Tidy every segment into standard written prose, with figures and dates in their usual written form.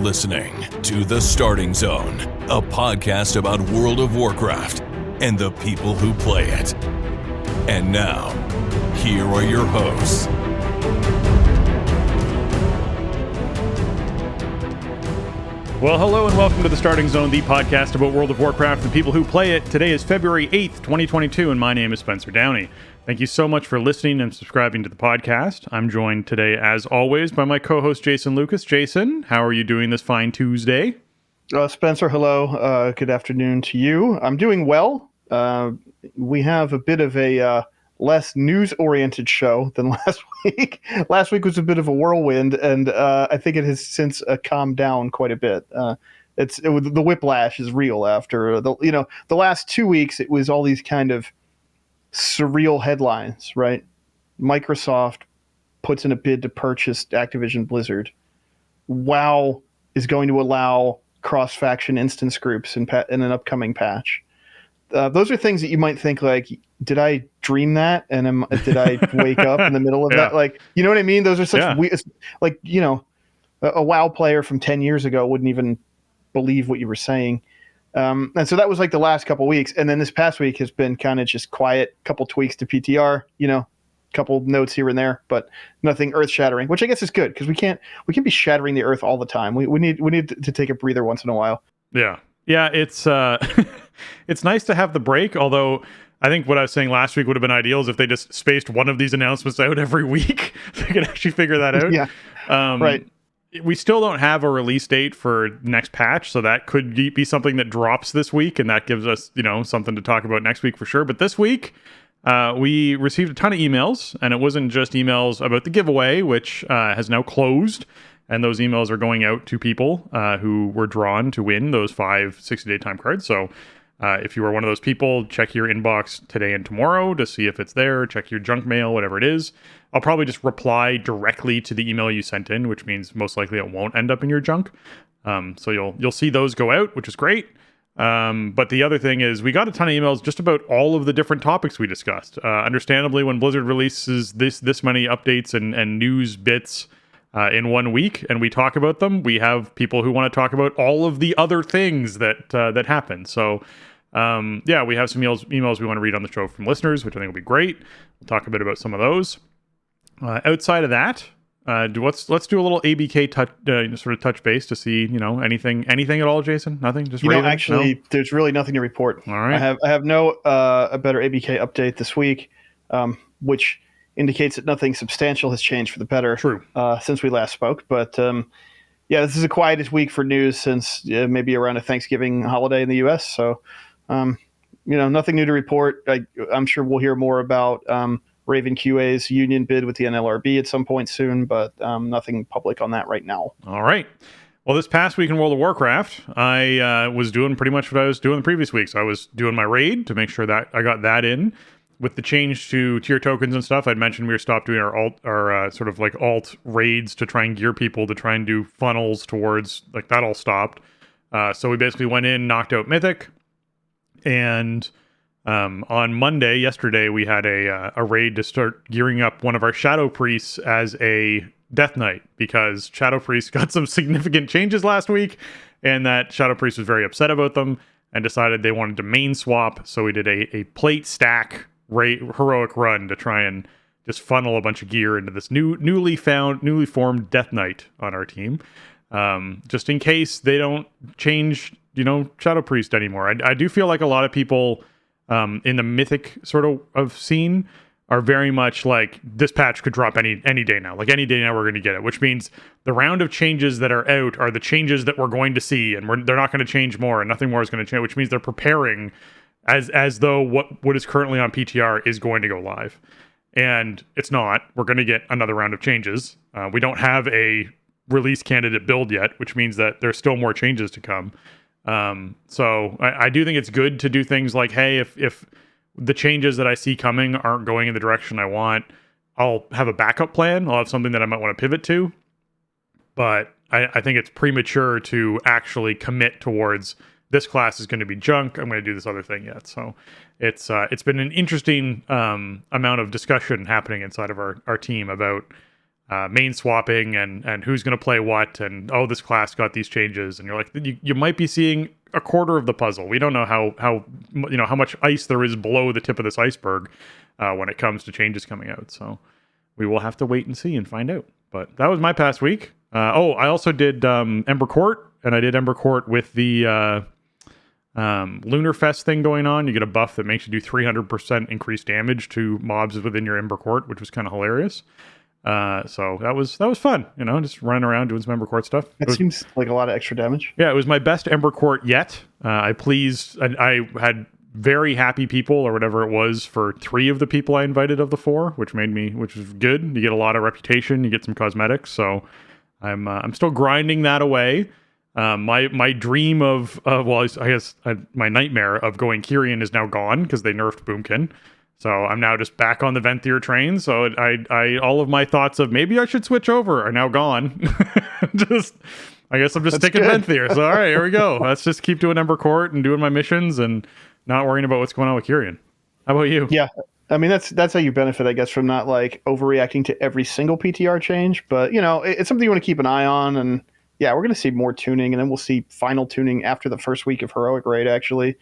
listening to The Starting Zone, a podcast about World of Warcraft and the people who play it. And now, here are your hosts. Well, hello and welcome to The Starting Zone, the podcast about World of Warcraft and the people who play it. Today is February 8th, 2022, and my name is Spencer Downey. Thank you so much for listening and subscribing to the podcast. I'm joined today, as always, by my co-host, Jason Lucas. Jason, how are you doing this fine Tuesday? Spencer, hello. Good afternoon to you. I'm doing well. We have a bit of a less news-oriented show than last week. Last week was a bit of a whirlwind, and I think it has since calmed down quite a bit. The whiplash is real after the last 2 weeks. It was all these kind of surreal headlines, right? Microsoft puts in a bid to purchase Activision Blizzard. WoW is going to allow cross-faction instance groups in an upcoming patch. Those are things that you might think, like, did I dream that? And did I wake up in the middle of that? Like, you know what I mean? Those are such weird, like, a WoW player from 10 years ago wouldn't even believe what you were saying. And so that was like the last couple weeks. And then this past week has been kind of just quiet, couple tweaks to PTR, couple notes here and there, but nothing earth shattering, which I guess is good because we can't be shattering the earth all the time. We need to take a breather once in a while. Yeah. It's it's nice to have the break. Although I think what I was saying last week would have been ideal is if they just spaced one of these announcements out every week. They could actually figure that out. Yeah. Right. We still don't have a release date for next patch, so that could be something that drops this week, and that gives us, something to talk about next week for sure. But this week, we received a ton of emails, and it wasn't just emails about the giveaway, which has now closed, and those emails are going out to people who were drawn to win those 5 60-day time cards. So if you are one of those people, check your inbox today and tomorrow to see if it's there. Check your junk mail, whatever it is. I'll probably just reply directly to the email you sent in, which means most likely it won't end up in your junk. So you'll see those go out, which is great. But the other thing is we got a ton of emails just about all of the different topics we discussed. Understandably, when Blizzard releases this many updates and news bits in 1 week, and we talk about them, we have people who want to talk about all of the other things that happen. So we have some emails we want to read on the show from listeners, which I think will be great. We'll talk a bit about some of those. Outside of that, let's do a little ABK touch base to see anything at all, Jason. Nothing. Just actually, no? There's really nothing to report. All right. I have no a better ABK update this week, which indicates that nothing substantial has changed for the better. True. Since we last spoke, but this is the quietest week for news since maybe around a Thanksgiving holiday in the U.S. So, nothing new to report. I'm sure we'll hear more about Raven QA's union bid with the NLRB at some point soon, but nothing public on that right now. All right. Well, this past week in World of Warcraft, I was doing pretty much what I was doing the previous weeks. I was doing my raid to make sure that I got that in. With the change to tier tokens and stuff, I'd mentioned we were stopped doing our sort of like alt raids to try and gear people to try and do funnels towards, like, that all stopped. So we basically went in, knocked out Mythic, and on Monday, yesterday, we had a raid to start gearing up one of our Shadow Priests as a Death Knight, because Shadow Priest got some significant changes last week, and that Shadow Priest was very upset about them and decided they wanted to main swap. So we did a plate stack heroic run to try and just funnel a bunch of gear into this newly formed Death Knight on our team, just in case they don't change Shadow Priest anymore. I do feel like a lot of people in the Mythic sort of scene are very much like, this patch could drop any day now. Like, any day now we're going to get it, which means the round of changes that are out are the changes that we're going to see, and they're not going to change more, and nothing more is going to change, which means they're preparing as though what is currently on PTR is going to go live. And it's not. We're going to get another round of changes. We don't have a release candidate build yet, which means that there's still more changes to come. So I do think it's good to do things like, hey, if the changes that I see coming aren't going in the direction I want, I'll have a backup plan. I'll have something that I might want to pivot to. But I think it's premature to actually commit towards, this class is going to be junk, I'm going to do this other thing yet. So it's been an interesting amount of discussion happening inside of our team about main swapping and who's going to play what, and this class got these changes, and you're like, you might be seeing a quarter of the puzzle. We don't know how much ice there is below the tip of this iceberg when it comes to changes coming out. So we will have to wait and see and find out. But that was my past week. I also did Ember Court, and I did Ember Court with the Lunar Fest thing going on. You get a buff that makes you do 300% increased damage to mobs within your Ember Court, which was kind of hilarious. So that was fun, just running around doing some Ember Court stuff. It seems like a lot of extra damage. Yeah, it was my best Ember Court yet. I had very happy people, or whatever it was, for 3 of the people I invited of the 4, which was good. You get a lot of reputation, you get some cosmetics. So I'm still grinding that away. My dream of my nightmare of going Kyrian is now gone because they nerfed Boomkin. So I'm now just back on the Venthyr train. So I all of my thoughts of maybe I should switch over are now gone. I guess I'm just sticking Venthyr. So all right, here we go. Let's just keep doing Ember Court and doing my missions and not worrying about what's going on with Kyrian. How about you? Yeah, I mean that's how you benefit, I guess, from not like overreacting to every single PTR change. But it's something you want to keep an eye on. And yeah, we're going to see more tuning, and then we'll see final tuning after the first week of Heroic Raid, actually.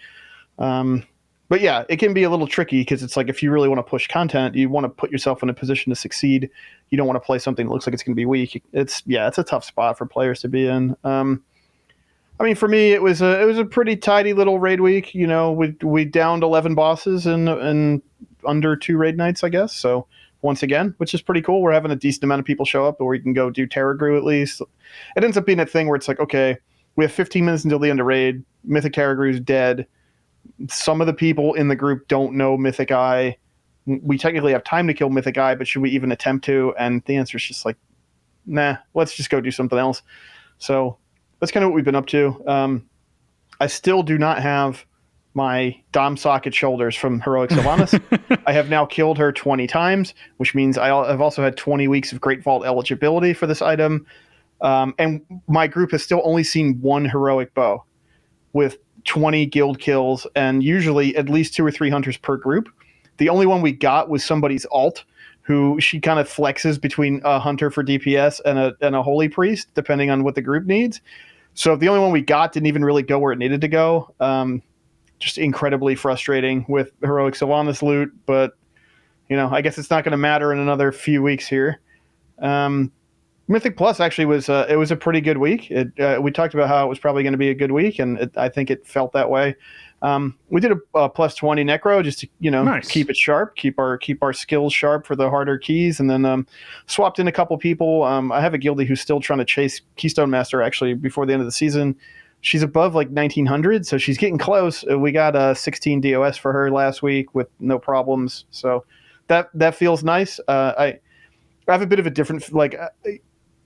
But yeah, it can be a little tricky because it's like if you really want to push content, you want to put yourself in a position to succeed. You don't want to play something that looks like it's going to be weak. It's a tough spot for players to be in. I mean, for me, it was a pretty tidy little raid week. We downed 11 bosses in under 2 raid nights, I guess. So once again, which is pretty cool. We're having a decent amount of people show up, or we can go do Terra Grew at least. It ends up being a thing where it's like, okay, we have 15 minutes until the end of raid. Mythic Terra Grew is dead. Some of the people in the group don't know Mythic Eye. We technically have time to kill Mythic Eye, but should we even attempt to? And the answer is just like, nah, let's just go do something else. So that's kind of what we've been up to. I still do not have my Dom Socket shoulders from Heroic Sylvanas. I have now killed her 20 times, which means I've also had 20 weeks of Great Vault eligibility for this item. And my group has still only seen 1 heroic bow with 20 guild kills, and usually at least 2 or 3 hunters per group. The only one we got was somebody's alt, who she kind of flexes between a hunter for DPS and a holy priest, depending on what the group needs. So the only one we got didn't even really go where it needed to go. Just incredibly frustrating with Heroic Sylvanas loot, but I guess it's not going to matter in another few weeks here. Mythic Plus actually was a pretty good week. We talked about how it was probably going to be a good week, and I think it felt that way. We did a plus 20 necro just to nice. Keep it sharp, keep our skills sharp for the harder keys, and then swapped in a couple people. I have a guildie who's still trying to chase Keystone Master actually before the end of the season. She's above like 1900, so she's getting close. We got 16 DOS for her last week with no problems, so that feels nice. I have a bit of a different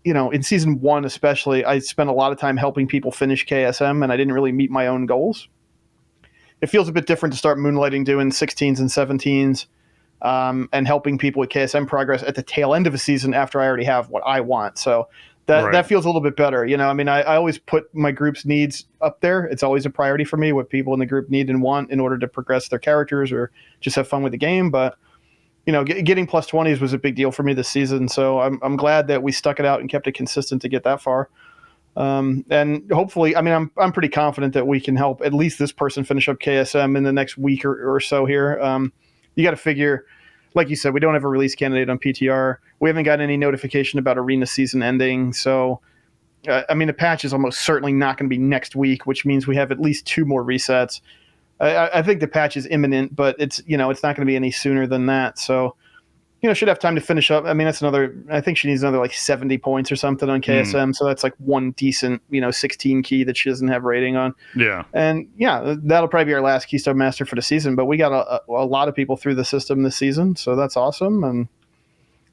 in season 1 especially, I spent a lot of time helping people finish KSM, and I didn't really meet my own goals. It feels a bit different to start moonlighting doing 16s and 17s and helping people with KSM progress at the tail end of a season after I already have what I want. So that feels a little bit better. I always put my group's needs up there. It's always a priority for me, what people in the group need and want in order to progress their characters or just have fun with the game. But getting plus 20s was a big deal for me this season, so I'm glad that we stuck it out and kept it consistent to get that far. And hopefully, I'm pretty confident that we can help at least this person finish up KSM in the next week or so here. You got to figure, like you said, we don't have a release candidate on PTR. We haven't got any notification about arena season ending, so the patch is almost certainly not going to be next week, which means we have at least 2 more resets. I think the patch is imminent, but it's not going to be any sooner than that. So, should have time to finish up. I think she needs another like 70 points or something on KSM. So that's like one decent, 16 key that she doesn't have rating on. Yeah. And yeah, that'll probably be our last Keystone Master for the season, but we got a lot of people through the system this season. So that's awesome. And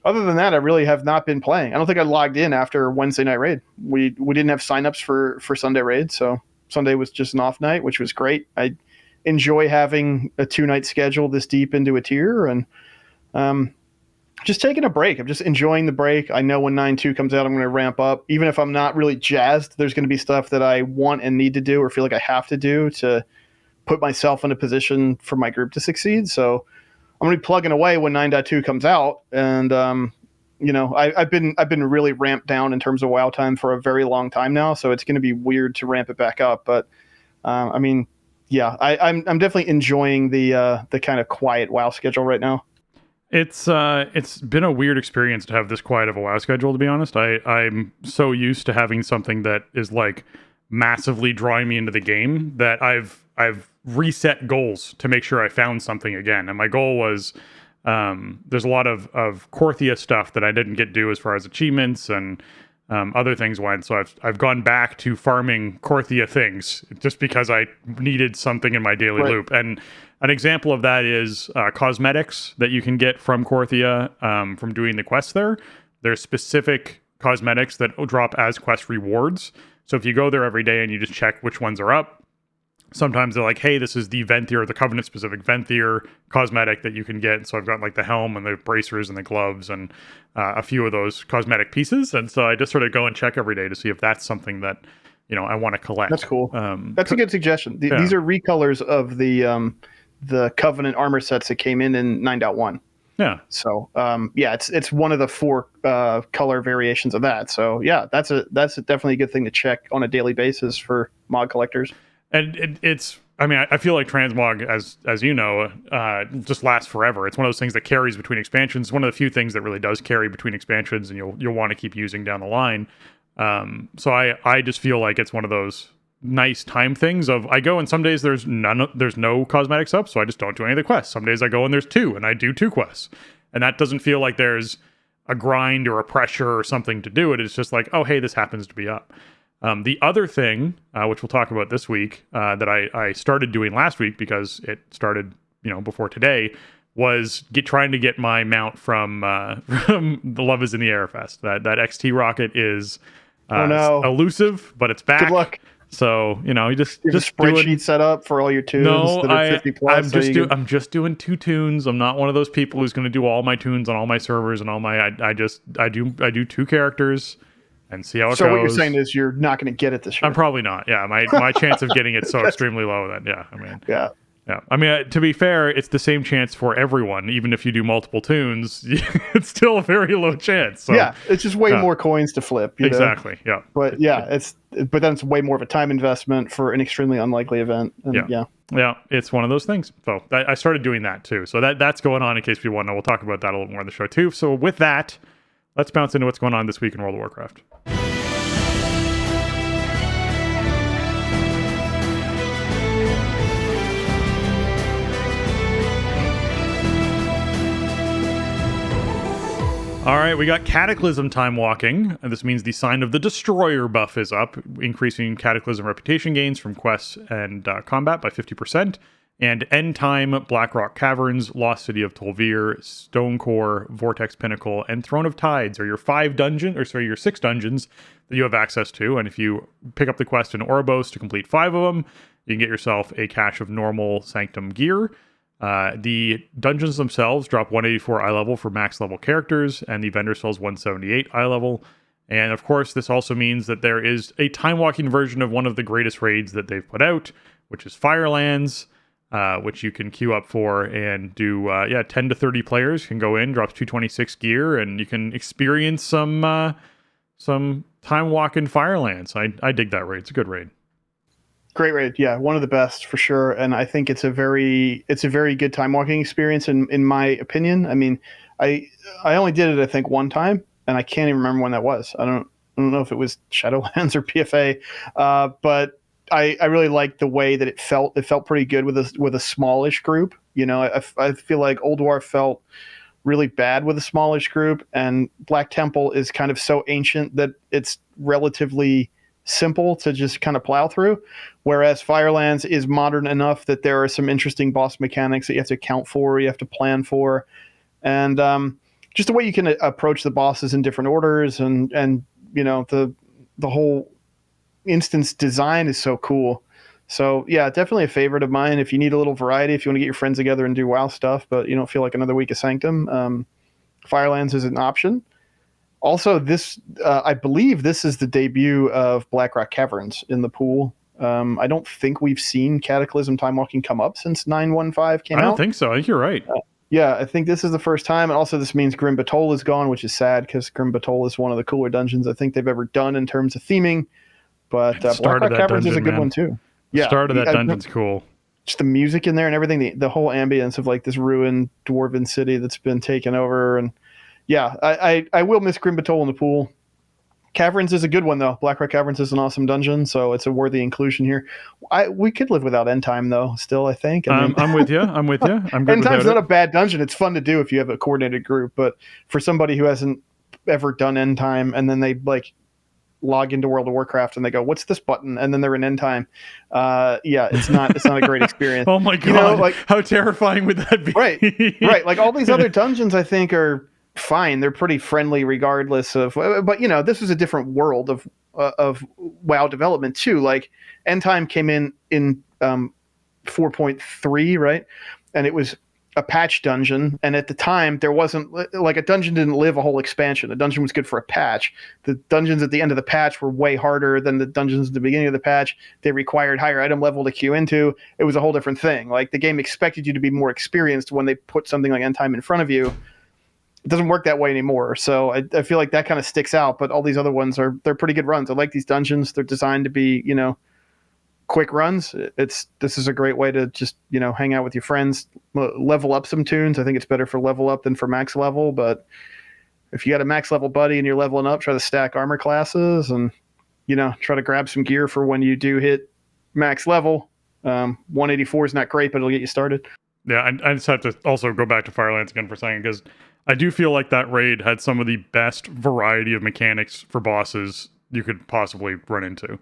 other than that, I really have not been playing. I don't think I logged in after Wednesday night raid. We didn't have signups for Sunday raid. So Sunday was just an off night, which was great. I enjoy having a 2-night schedule this deep into a tier, and just taking a break. I'm just enjoying the break. I know when 9.2 comes out, I'm going to ramp up. Even if I'm not really jazzed, there's going to be stuff that I want and need to do or feel like I have to do to put myself in a position for my group to succeed. So I'm going to be plugging away when 9.2 comes out, and I've been really ramped down in terms of WoW time for a very long time now, so it's going to be weird to ramp it back up. But I mean, yeah, I'm definitely enjoying the kind of quiet WoW schedule right now. It's been a weird experience to have this quiet of a WoW schedule, to be honest. I'm so used to having something that is like massively drawing me into the game that I've reset goals to make sure I found something again. And my goal was there's a lot of Korthia stuff that I didn't get to do as far as achievements and other things went. So I've gone back to farming Korthia things just because I needed something in my daily loop. And an example of that is cosmetics that you can get from Korthia from doing the quests there. There's specific cosmetics that drop as quest rewards. So if you go there every day and you just check which ones are up, sometimes they're like, hey, this is the Venthyr, the Covenant specific Venthyr cosmetic that you can get. So I've got like the helm and the bracers and the gloves and a few of those cosmetic pieces. And so I just sort of go and check every day to see if that's something that, I want to collect. That's cool. That's a good suggestion. These are recolors of the Covenant armor sets that came in 9.1. Yeah. So it's one of the 4 color variations of that. So yeah, that's definitely a good thing to check on a daily basis for mod collectors. And I feel like transmog, as you know, just lasts forever. It's one of those things that carries between expansions. It's one of the few things that really does carry between expansions, and you'll want to keep using down the line. So I just feel like it's one of those nice time things of I go and some days there's no cosmetics up, so I just don't do any of the quests. Some days I go and there's 2 and I do 2 quests, and that doesn't feel like there's a grind or a pressure or something to do it. It's just like, oh hey, this happens to be up. The other thing, which we'll talk about this week, that I started doing last week because it started before today, was trying to get my mount from the Love Is in the Air Fest. That XT rocket is elusive, but it's back. Good luck. So you just a spreadsheet set up for all your tunes that are 50 plus. I'm just doing 2 tunes. I'm not one of those people who's going to do all my tunes on all my servers and all my. I do 2 characters and see how it goes. So what you're saying is you're not going to get it this year. I'm probably not. Yeah, my chance of getting it so extremely low that yeah. I mean, to be fair, it's the same chance for everyone. Even if you do multiple tunes, it's still a very low chance. So, yeah, it's just way more coins to flip. Exactly. Yeah. But but then it's way more of a time investment for an extremely unlikely event. And yeah, it's one of those things. So I started doing that too. So that's going on in case people want to know. We'll talk about that a little more in the show too. So with that, let's bounce into what's going on this week in World of Warcraft. All right, we got Cataclysm time walking. And this means the Sign of the Destroyer buff is up, increasing Cataclysm reputation gains from quests and combat by 50%. And End Time, Blackrock Caverns, Lost City of Tolvir, Stonecore, Vortex Pinnacle, and Throne of Tides are your 6 dungeons that you have access to. And if you pick up the quest in Oribos to complete 5 of them, you can get yourself a cache of normal Sanctum gear. The dungeons themselves drop 184 eye level for max level characters, and the vendor sells 178 eye level. And of course, this also means that there is a time walking version of one of the greatest raids that they've put out, which is Firelands, which you can queue up for and do. 10 to 30 players can go in, drops 226 gear, and you can experience some time walking Firelands. I dig that raid. It's a good raid. Great raid, yeah, one of the best for sure, and I think it's a very good time walking experience in my opinion. I mean, I only did it I think one time, and I can't even remember when that was. I don't know if it was Shadowlands or PFA, but I really liked the way that it felt. It felt pretty good with a smallish group. I feel like Old Dwarf felt really bad with a smallish group, and Black Temple is kind of so ancient that it's relatively simple to just kind of plow through, whereas Firelands is modern enough that there are some interesting boss mechanics that you have to account for, you have to plan for, and just the way you can approach the bosses in different orders, and the whole instance design is so cool. So yeah, definitely a favorite of mine. If you need a little variety, if you want to get your friends together and do WoW stuff, but you don't feel like another week of Sanctum, Firelands is an option. Also, I believe this is the debut of Blackrock Caverns in the pool. I don't think we've seen Cataclysm Time Walking come up since 9.15 came out. I don't think so. I think you're right. Yeah, I think this is the first time, and also this means Grim Batol is gone, which is sad because Grim Batol is one of the cooler dungeons I think they've ever done in terms of theming. But Blackrock Caverns is a good one too. The Yeah, start of that dungeon's cool. Just the music in there and everything, the whole ambience of like this ruined dwarven city that's been taken over, and yeah, I will miss Grim Batol in the pool. Caverns is a good one though. Blackrock Caverns is an awesome dungeon, so it's a worthy inclusion here. We could live without End Time though. Still, I think. I'm with you. I'm good. End Time's not a bad dungeon. It's fun to do if you have a coordinated group. But for somebody who hasn't ever done End Time and then they like log into World of Warcraft and they go, "What's this button?" and then they're in End Time. Yeah, it's not a great experience. Oh my god! Like, how terrifying would that be? Right. Like all these other dungeons, I think are fine. They're pretty friendly regardless of, but this is a different world of WoW development too. Like End Time came in 4.3, right? And it was a patch dungeon, and at the time there wasn't like a dungeon didn't live a whole expansion. A dungeon was good for a patch. The dungeons at the end of the patch were way harder than the dungeons at the beginning of the patch. They required higher item level to queue into. It was a whole different thing. Like the game expected you to be more experienced when they put something like End Time in front of you. It doesn't work that way anymore. So I feel like that kind of sticks out, but all these other ones they're pretty good runs. I like these dungeons. They're designed to be, quick runs. This is a great way to just, hang out with your friends, level up some tunes. I think it's better for level up than for max level, but if you got a max level buddy and you're leveling up, try to stack armor classes and, try to grab some gear for when you do hit max level. 184 is not great, but it'll get you started. Yeah, I just have to also go back to Firelands again for a second because I do feel like that raid had some of the best variety of mechanics for bosses you could possibly run into.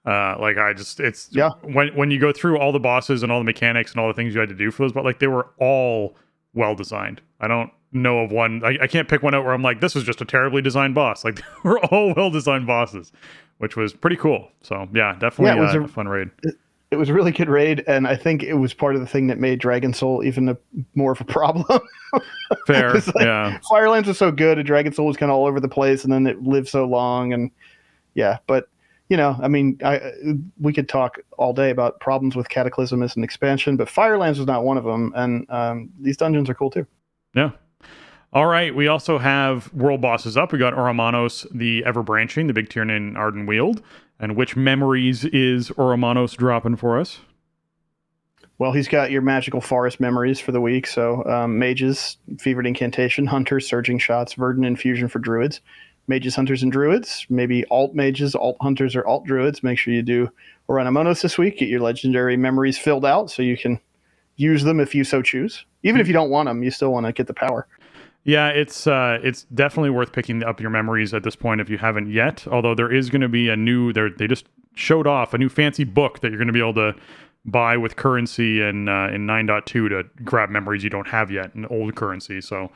When you go through all the bosses and all the mechanics and all the things you had to do for those, but like they were all well designed. I don't know of one. I can't pick one out where I'm like, this was just a terribly designed boss. Like they were all well designed bosses, which was pretty cool. So yeah, definitely a fun raid. It was a really good raid, and I think it was part of the thing that made Dragon Soul even more of a problem. Fair, yeah. Firelands was so good, and Dragon Soul was kind of all over the place, and then it lived so long, and yeah. But we could talk all day about problems with Cataclysm as an expansion, but Firelands was not one of them, and these dungeons are cool too. Yeah. All right, we also have world bosses up. We got Oromanos, the Ever-Branching, the big Tiernan Arden Wield. And which memories is Oromanos dropping for us? Well, he's got your magical forest memories for the week. So mages, fevered incantation, hunters, surging shots, verdant infusion for druids. Mages, hunters, and druids. Maybe alt mages, alt hunters, or alt druids. Make sure you do Oromanos this week. Get your legendary memories filled out so you can use them if you so choose. Even if you don't want them, you still want to get the power. Yeah, it's definitely worth picking up your memories at this point if you haven't yet. Although there is going to be they just showed off a new fancy book that you're going to be able to buy with currency in 9.2 to grab memories you don't have yet in old currency. So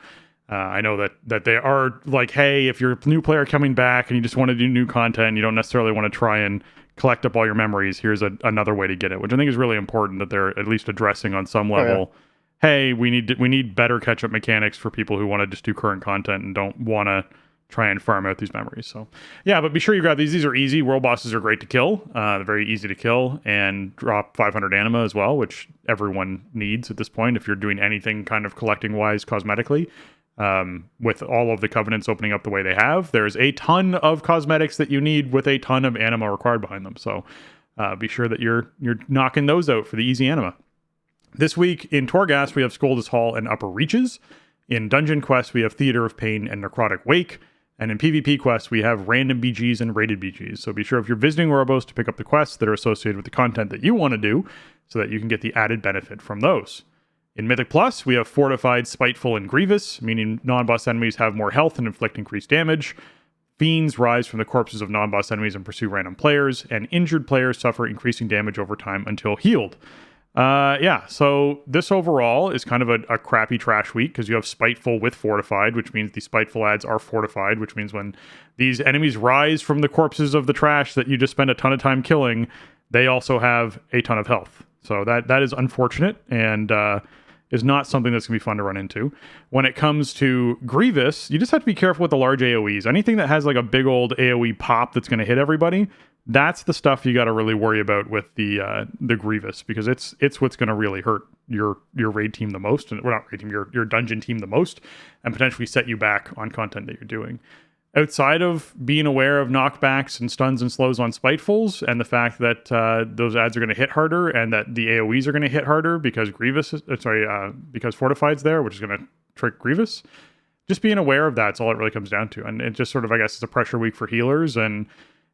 I know that they are like, hey, if you're a new player coming back and you just want to do new content, you don't necessarily want to try and collect up all your memories. Here's another way to get it, which I think is really important that they're at least addressing on some level. Oh, yeah. Hey, we need better catch-up mechanics for people who want to just do current content and don't want to try and farm out these memories. So, yeah, but be sure you grab these. These are easy. World bosses are great to kill. They're very easy to kill and drop 500 anima as well, which everyone needs at this point if you're doing anything kind of collecting-wise cosmetically. With all of the covenants opening up the way they have, there's a ton of cosmetics that you need with a ton of anima required behind them. So be sure that you're knocking those out for the easy anima. This week in Torghast, we have Skoldus Hall and Upper Reaches. In Dungeon Quest, we have Theater of Pain and Necrotic Wake. And in PvP quests, we have random BGs and rated BGs. So be sure if you're visiting Oribos to pick up the quests that are associated with the content that you want to do so that you can get the added benefit from those. In Mythic Plus, we have Fortified, Spiteful, and Grievous, meaning non-boss enemies have more health and inflict increased damage. Fiends rise from the corpses of non-boss enemies and pursue random players. And injured players suffer increasing damage over time until healed. So this overall is kind of a crappy trash week because you have Spiteful with Fortified, which means the Spiteful ads are fortified, which means when these enemies rise from the corpses of the trash that you just spend a ton of time killing, they also have a ton of health. So that is unfortunate and is not something that's going to be fun to run into. When it comes to Grievous, you just have to be careful with the large AoEs. Anything that has like a big old AoE pop that's going to hit everybody, That's the stuff you got to really worry about with the Grievous, because it's what's going to really hurt your raid team the most, and not raid team, your dungeon team the most, and potentially set you back on content that you're doing. Outside of being aware of knockbacks and stuns and slows on Spitefuls, and the fact that those ads are going to hit harder, and that the AoEs are going to hit harder because because Fortified's there, which is going to trick Grievous. Just being aware of that's all it really comes down to, and it just sort of, I guess, it's a pressure week for healers, and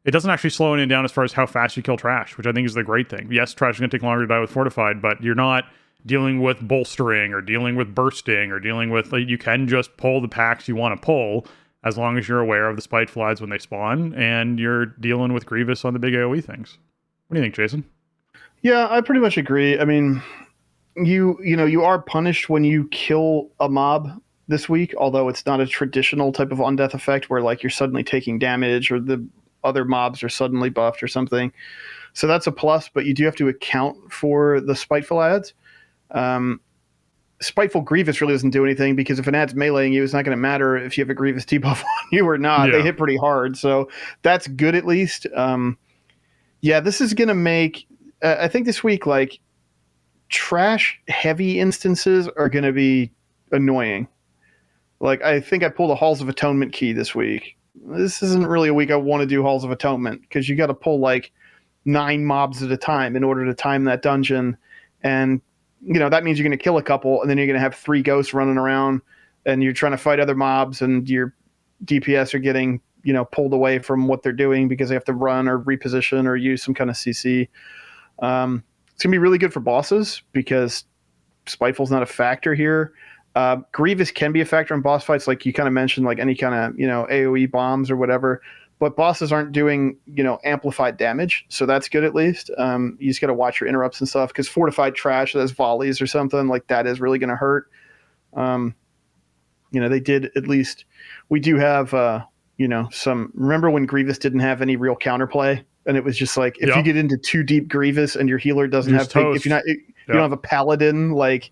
it doesn't actually slow anything down as far as how fast you kill trash, which I think is the great thing. Yes, trash is going to take longer to die with Fortified, but you're not dealing with bolstering or dealing with bursting or dealing with, like, you can just pull the packs you want to pull as long as you're aware of the Spiteful ads when they spawn and you're dealing with Grievous on the big AoE things. What do you think, Jason? Yeah, I pretty much agree. I mean, you are punished when you kill a mob this week, although it's not a traditional type of undeath effect where, like, you're suddenly taking damage or the other mobs are suddenly buffed or something. So that's a plus, but you do have to account for the Spiteful ads. Spiteful Grievous really doesn't do anything, because if an ad's meleeing you, it's not going to matter if you have a Grievous debuff on you or not. Yeah. They hit pretty hard, so that's good at least. This is going to make... I think this week, like, trash-heavy instances are going to be annoying. Like, I think I pulled a Halls of Atonement key this week. This isn't really a week I want to do Halls of Atonement, because you got to pull like 9 mobs at a time in order to time that dungeon. And, that means you're going to kill a couple, and then you're going to have 3 ghosts running around, and you're trying to fight other mobs, and your DPS are getting, pulled away from what they're doing because they have to run or reposition or use some kind of CC. It's going to be really good for bosses because Spiteful's not a factor here. Grievous can be a factor in boss fights, like you kind of mentioned, like any kind of AoE bombs or whatever, but bosses aren't doing amplified damage, so that's good at least. You just got to watch your interrupts and stuff, because fortified trash that has volleys or something like that is really going to hurt. They did, at least we do have some. Remember when Grievous didn't have any real counterplay, and it was just like if you get into too deep Grievous and your healer doesn't have if you're not you don't have a paladin, like.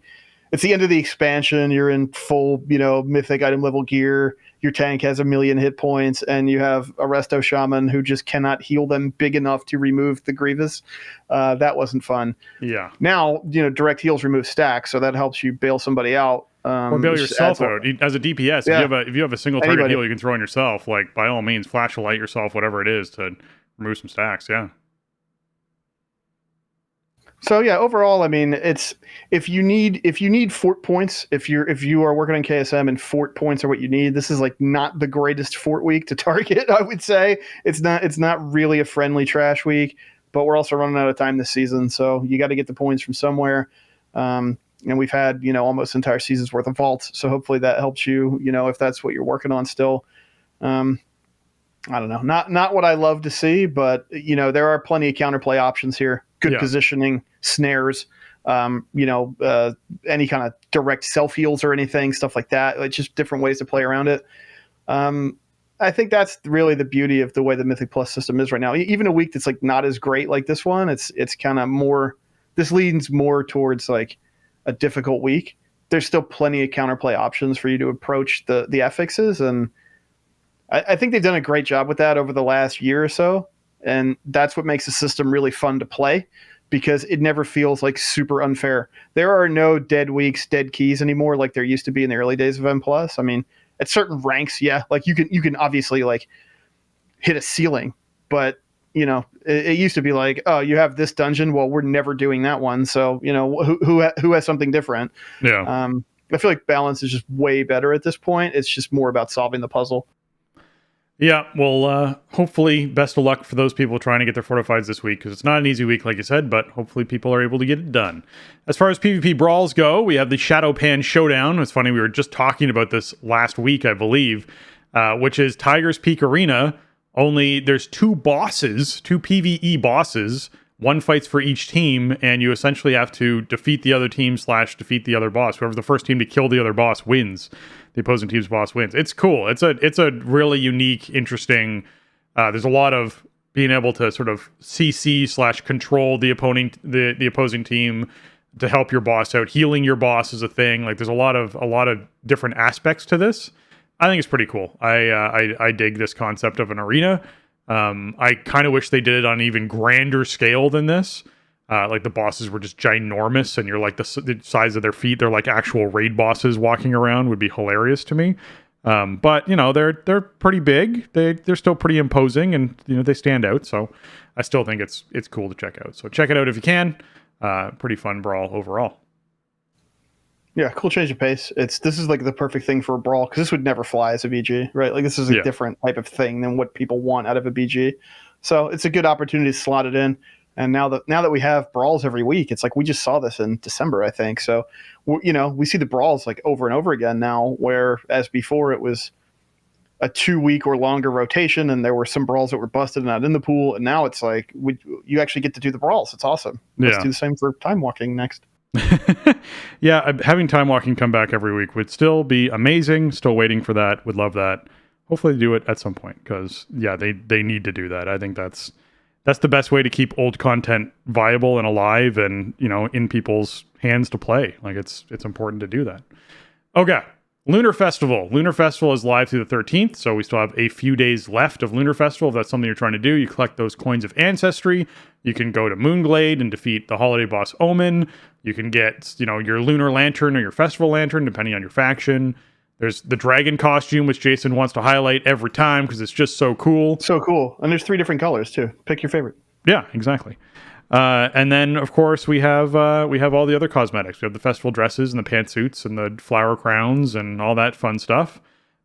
It's the end of the expansion. You're in full, mythic item level gear. Your tank has 1 million hit points, and you have a Resto Shaman who just cannot heal them big enough to remove the Grievous. That wasn't fun. Yeah. Now, direct heals remove stacks, so that helps you bail somebody out. Or bail yourself out. As a DPS, if you have a single target heal you can throw on yourself, like, by all means, flash a light yourself, whatever it is, to remove some stacks. Yeah. So yeah, overall, I mean, it's if you need fort points, if you are working on KSM and fort points are what you need, this is like not the greatest fort week to target. I would say it's not really a friendly trash week, but we're also running out of time this season, so you got to get the points from somewhere. And we've had almost entire season's worth of vaults, so hopefully that helps you. If that's what you're working on still. I don't know, not what I love to see, but there are plenty of counterplay options here. Good positioning, snares, any kind of direct self heals or anything, stuff like that. It's just different ways to play around it. I think that's really the beauty of the way the Mythic Plus system is right now. Even a week that's like not as great like this one, it's kind of more. This leans more towards like a difficult week. There's still plenty of counterplay options for you to approach the affixes, and I think they've done a great job with that over the last year or so. And that's what makes the system really fun to play, because it never feels like super unfair. There are no dead weeks, dead keys anymore like there used to be in the early days of M+. I mean, at certain ranks, like you can obviously like hit a ceiling, but it used to be like, oh, you have this dungeon, well, we're never doing that one, so who has something different. I feel like balance is just way better at this point. It's just more about solving the puzzle. Yeah, well, hopefully, best of luck for those people trying to get their fortifieds this week, because it's not an easy week, like you said, but hopefully people are able to get it done. As far as PvP brawls go, we have the Shadow Pan Showdown. It's funny, we were just talking about this last week, I believe, which is Tiger's Peak Arena, only there's 2 bosses, 2 PvE bosses, 1 fights for each team, and you essentially have to defeat the other team / defeat the other boss. Whoever the first team to kill the other boss wins. The opposing team's boss wins. It's cool. It's a really unique, interesting. There's a lot of being able to sort of CC / control the opposing team to help your boss out. Healing your boss is a thing. Like, there's a lot of different aspects to this. I think it's pretty cool. I dig this concept of an arena. I kind of wish they did it on an even grander scale than this. Like the bosses were just ginormous, and you're like the size of their feet. They're like actual raid bosses walking around. Would be hilarious to me. But they're pretty big. They're still pretty imposing, and they stand out. So I still think it's cool to check out. So check it out if you can. Pretty fun brawl overall. Yeah, cool change of pace. This is like the perfect thing for a brawl, because this would never fly as a BG, right? Like this is a different type of thing than what people want out of a BG. So it's a good opportunity to slot it in. And now that we have brawls every week, it's like we just saw this in December, I think. So we see the brawls like over and over again now, whereas before it was a 2-week or longer rotation, and there were some brawls that were busted and not in the pool. And now it's like you actually get to do the brawls. It's awesome. Let's do the same for time walking next. Yeah, having time walking come back every week would still be amazing. Still waiting for that. Would love that. Hopefully they do it at some point, because they need to do that. I think that's the best way to keep old content viable and alive, and in people's hands to play. Like it's important to do that. Okay, Lunar Festival. Lunar Festival is live through the 13th, so we still have a few days left of Lunar Festival. If that's something you're trying to do, you collect those coins of ancestry. You can go to Moonglade and defeat the holiday boss Omen. You can get your Lunar Lantern or your Festival Lantern, depending on your faction. There's the dragon costume, which Jason wants to highlight every time because it's just so cool. So cool. And there's 3 different colors too. Pick your favorite. Yeah, exactly. And then, of course, we have all the other cosmetics. We have the festival dresses and the pantsuits and the flower crowns and all that fun stuff.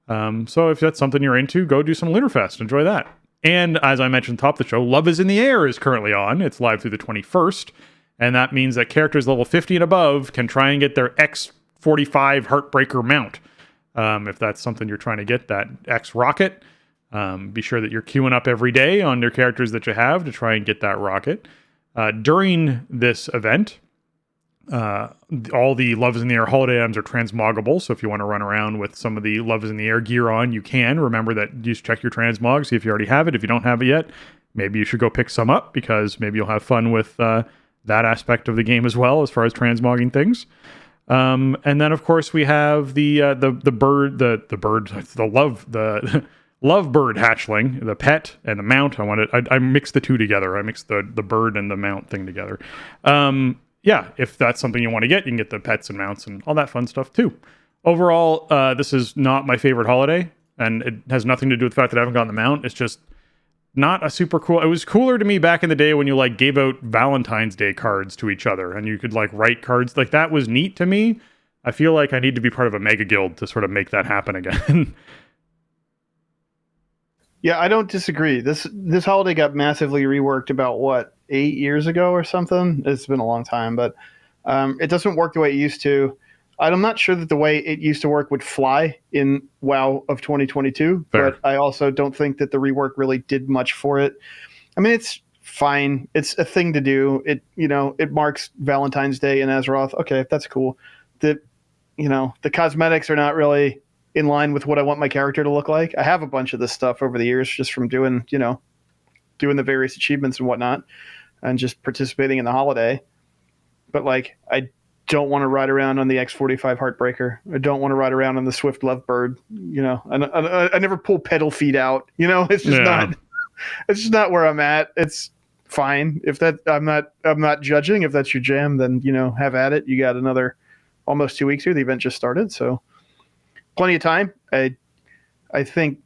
So if that's something you're into, go do some Lunarfest. Enjoy that. And as I mentioned top of the show, Love is in the Air is currently on. It's live through the 21st. And that means that characters level 50 and above can try and get their X45 Heartbreaker mount. If that's something you're trying to get, that X rocket, be sure that you're queuing up every day on your characters that you have to try and get that rocket. During this event, all the Love is in the Air holiday items are transmoggable. So if you want to run around with some of the Love is in the Air gear on, you can. Remember that you just check your transmog, see if you already have it. If you don't have it yet, maybe you should go pick some up, because maybe you'll have fun with that aspect of the game as well, as far as transmogging things. And then, of course, we have the lovebird hatchling, the pet and the mount. I mixed the two together. I mixed the bird and the mount thing together. If that's something you want to get, you can get the pets and mounts and all that fun stuff too. Overall, this is not my favorite holiday, and it has nothing to do with the fact that I haven't gotten the mount. It's just not a super cool. It was cooler to me back in the day when you gave out Valentine's Day cards to each other, and you could write cards. That was neat to me. I feel like I need to be part of a mega guild to sort of make that happen again. Yeah, I don't disagree. This holiday got massively reworked about 8 years ago or something. It's been a long time, but it doesn't work the way it used to. I'm not sure that the way it used to work would fly in WoW of 2022, Fair. But I also don't think that the rework really did much for it. I mean, it's fine. It's a thing to do. It marks Valentine's Day in Azeroth. Okay, that's cool. The cosmetics are not really in line with what I want my character to look like. I have a bunch of this stuff over the years just from doing the various achievements and whatnot, and just participating in the holiday. But I don't want to ride around on the X45 Heartbreaker. I don't want to ride around on the Swift Lovebird. I never pull pedal feet out. It's just not. It's just not where I'm at. It's fine. If that, I'm not judging. If that's your jam, then have at it. You got another almost 2 weeks here. The event just started, so plenty of time. I think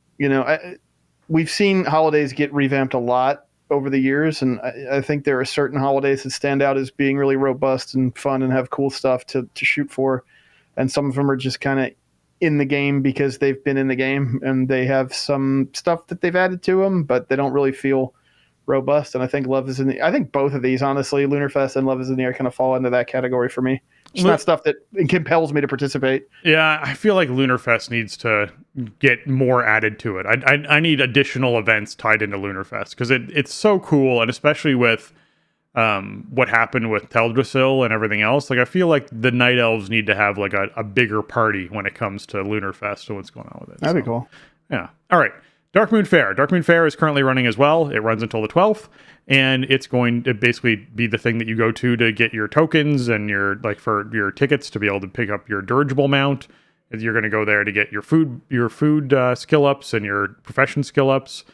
we've seen holidays get revamped a lot over the years, and I think there are certain holidays that stand out as being really robust and fun and have cool stuff to shoot for, and some of them are just kind of in the game because they've been in the game and they have some stuff that they've added to them, but they don't really feel robust. And I think I think both of these, honestly, Lunarfest and Love is in the Air, kind of fall into that category for me. It's not stuff that compels me to participate. Yeah, I feel like Lunarfest needs to get more added to it. I need additional events tied into Lunarfest, because it's so cool, and especially with what happened with Teldrassil and everything else. I feel like the Night Elves need to have a bigger party when it comes to Lunarfest and what's going on with it. That'd be cool. Yeah. All right. Dark Moon Fair. Dark Moon Fair is currently running as well. It runs until the 12th, and it's going to basically be the thing that you go to get your tokens and for your tickets to be able to pick up your dirigible mount. You're going to go there to get your food skill ups and your profession skill ups.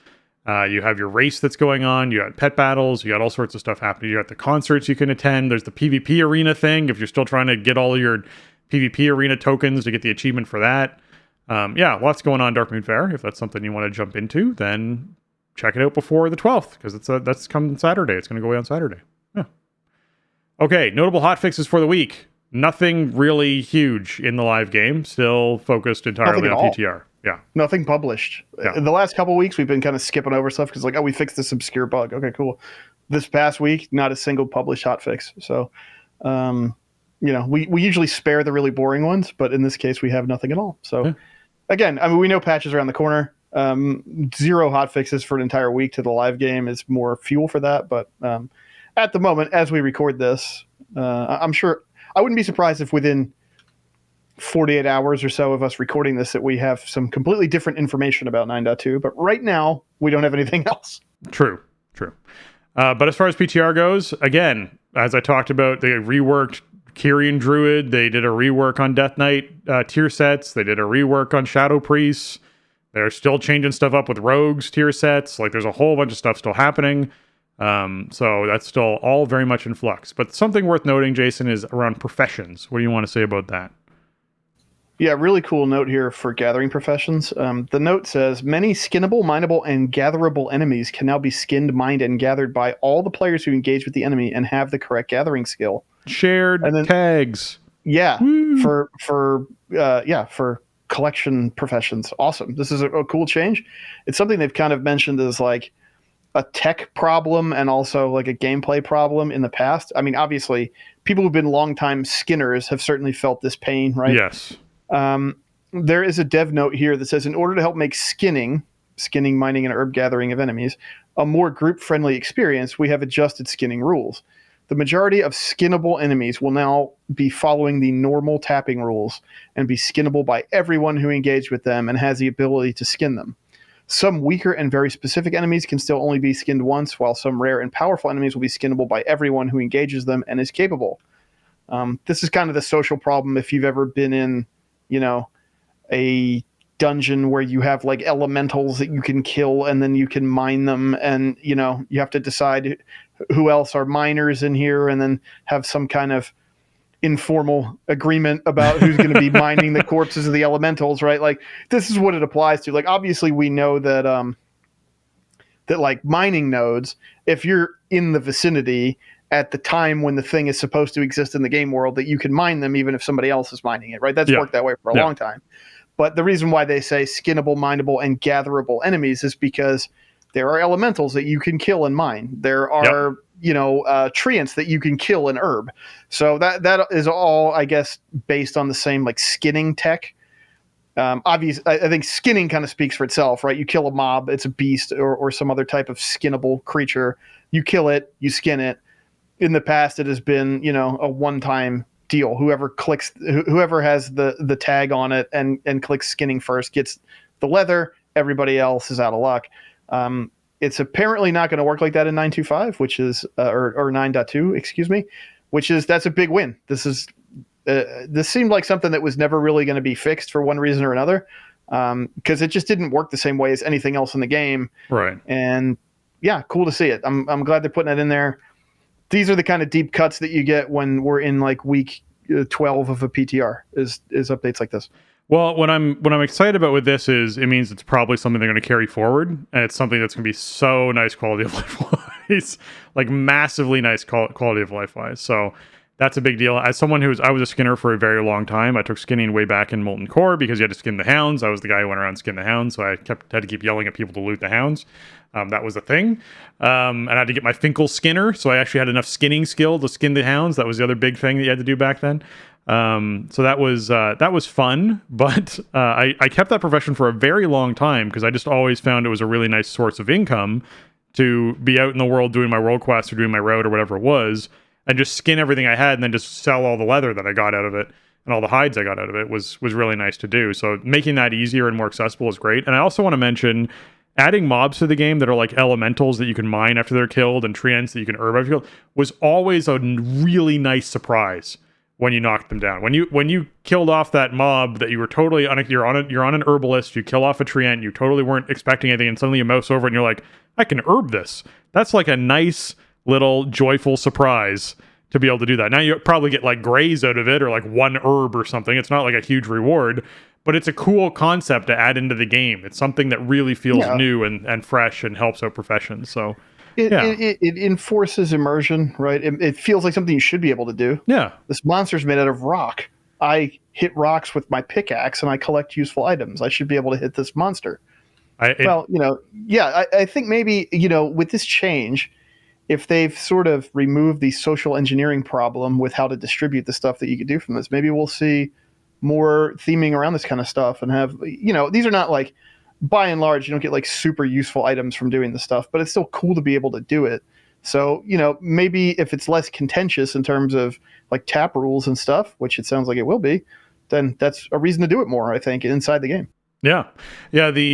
You have your race that's going on. You got pet battles. You got all sorts of stuff happening. You got the concerts you can attend. There's the PvP arena thing. If you're still trying to get all your PvP arena tokens to get the achievement for that. Yeah, lots going on Darkmoon Fair. If that's something you want to jump into, then check it out before the 12th, because that's coming Saturday. It's going to go away on Saturday. Yeah. Okay, notable hotfixes for the week. Nothing really huge in the live game. Still focused entirely on TTR. Yeah. Nothing published. Yeah. In the last couple of weeks, we've been kind of skipping over stuff because, like, oh, we fixed this obscure bug. Okay, cool. This past week, not a single published hotfix. So, we usually spare the really boring ones, but in this case, we have nothing at all. So, Again, I mean, we know patches around the corner. Zero hotfixes for an entire week to the live game is more fuel for that. But at the moment, as we record this, I'm sure I wouldn't be surprised if within 48 hours or so of us recording this that we have some completely different information about 9.2. But right now, we don't have anything else. True. But as far as PTR goes, again, as I talked about, they reworked Kyrian Druid. They did a rework on Death Knight tier sets. They did a rework on Shadow Priests. They're still changing stuff up with Rogues tier sets. Like, there's a whole bunch of stuff still happening. So that's still all very much in flux. But something worth noting, Jason, is around professions. What do you want to say about that? Yeah, really cool note here for gathering professions. The note says, many skinnable, mineable, and gatherable enemies can now be skinned, mined, and gathered by all the players who engage with the enemy and have the correct gathering skill. Shared tags. Yeah, for collection professions. Awesome. This is a cool change. It's something they've kind of mentioned as like a tech problem and also like a gameplay problem in the past. I mean, obviously, people who've been longtime skinners have certainly felt this pain, right? Yes. There is a dev note here that says, in order to help make skinning, mining, and herb gathering of enemies a more group-friendly experience, we have adjusted skinning rules. The majority of skinnable enemies will now be following the normal tapping rules and be skinnable by everyone who engaged with them and has the ability to skin them. Some weaker and very specific enemies can still only be skinned once, while some rare and powerful enemies will be skinnable by everyone who engages them and is capable. This is kind of the social problem if you've ever been in, a dungeon where you have like elementals that you can kill and then you can mine them, and you have to decide who else are miners in here and then have some kind of informal agreement about who's going to be mining the corpses of the elementals, right? Like, this is what it applies to. Like, obviously we know that that like mining nodes, if you're in the vicinity at the time when the thing is supposed to exist in the game world, that you can mine them even if somebody else is mining it, right? That's worked that way for a long time. But the reason why they say skinnable, mineable, and gatherable enemies is because there are elementals that you can kill and mine. There are, treants that you can kill and herb. So that is all, I guess, based on the same like skinning tech. Obviously, I think skinning kind of speaks for itself, right? You kill a mob, it's a beast or some other type of skinnable creature. You kill it, you skin it. In the past, it has been, a one-time deal. Whoever has the tag on it and clicks skinning first gets the leather. Everybody else is out of luck. It's apparently not going to work like that in 9.25, which is or 9.2, excuse me, that's a big win. This seemed like something that was never really going to be fixed for one reason or another, because it just didn't work the same way as anything else in the game. Right. And yeah, cool to see it. I'm glad they're putting it in there. These are the kind of deep cuts that you get when we're in like week 12 of a PTR is updates like this. Well, what I'm excited about with this is it means it's probably something they're going to carry forward, and it's something that's going to be so nice quality of life wise, like massively nice quality of life wise. So that's a big deal. As someone I was a skinner for a very long time. I took skinning way back in Molten Core because you had to skin the hounds. I was the guy who went around and skinned the hounds, so I had to keep yelling at people to loot the hounds. That was a thing. And I had to get my Finkel skinner, so I actually had enough skinning skill to skin the hounds. That was the other big thing that you had to do back then. So that was fun, but I kept that profession for a very long time because I just always found it was a really nice source of income to be out in the world doing my world quest or doing my road or whatever it was, and just skin everything I had and then just sell all the leather that I got out of it and all the hides I got out of it was really nice to do. So making that easier and more accessible is great. And I also want to mention adding mobs to the game that are like elementals that you can mine after they're killed and treants that you can herb after you're killed was always a really nice surprise when you knocked them down. When you killed off that mob that you were totally you're on an herbalist, you kill off a treant, you totally weren't expecting anything, and suddenly you mouse over and you're like, I can herb this. That's like a nice little joyful surprise to be able to do that. Now you probably get like grays out of it or like one herb or something. It's not like a huge reward, but it's a cool concept to add into the game. It's something that really feels new and fresh and helps out professions. So it enforces immersion, right? It feels like something you should be able to do. Yeah. This monster's made out of rock. I hit rocks with my pickaxe and I collect useful items. I should be able to hit this monster. I think maybe, with this change, if they've sort of removed the social engineering problem with how to distribute the stuff that you could do from this, maybe we'll see more theming around this kind of stuff and have, these are not like, by and large, you don't get like super useful items from doing this stuff, but it's still cool to be able to do it. So, maybe if it's less contentious in terms of like tap rules and stuff, which it sounds like it will be, then that's a reason to do it more, I think, inside the game. Yeah. The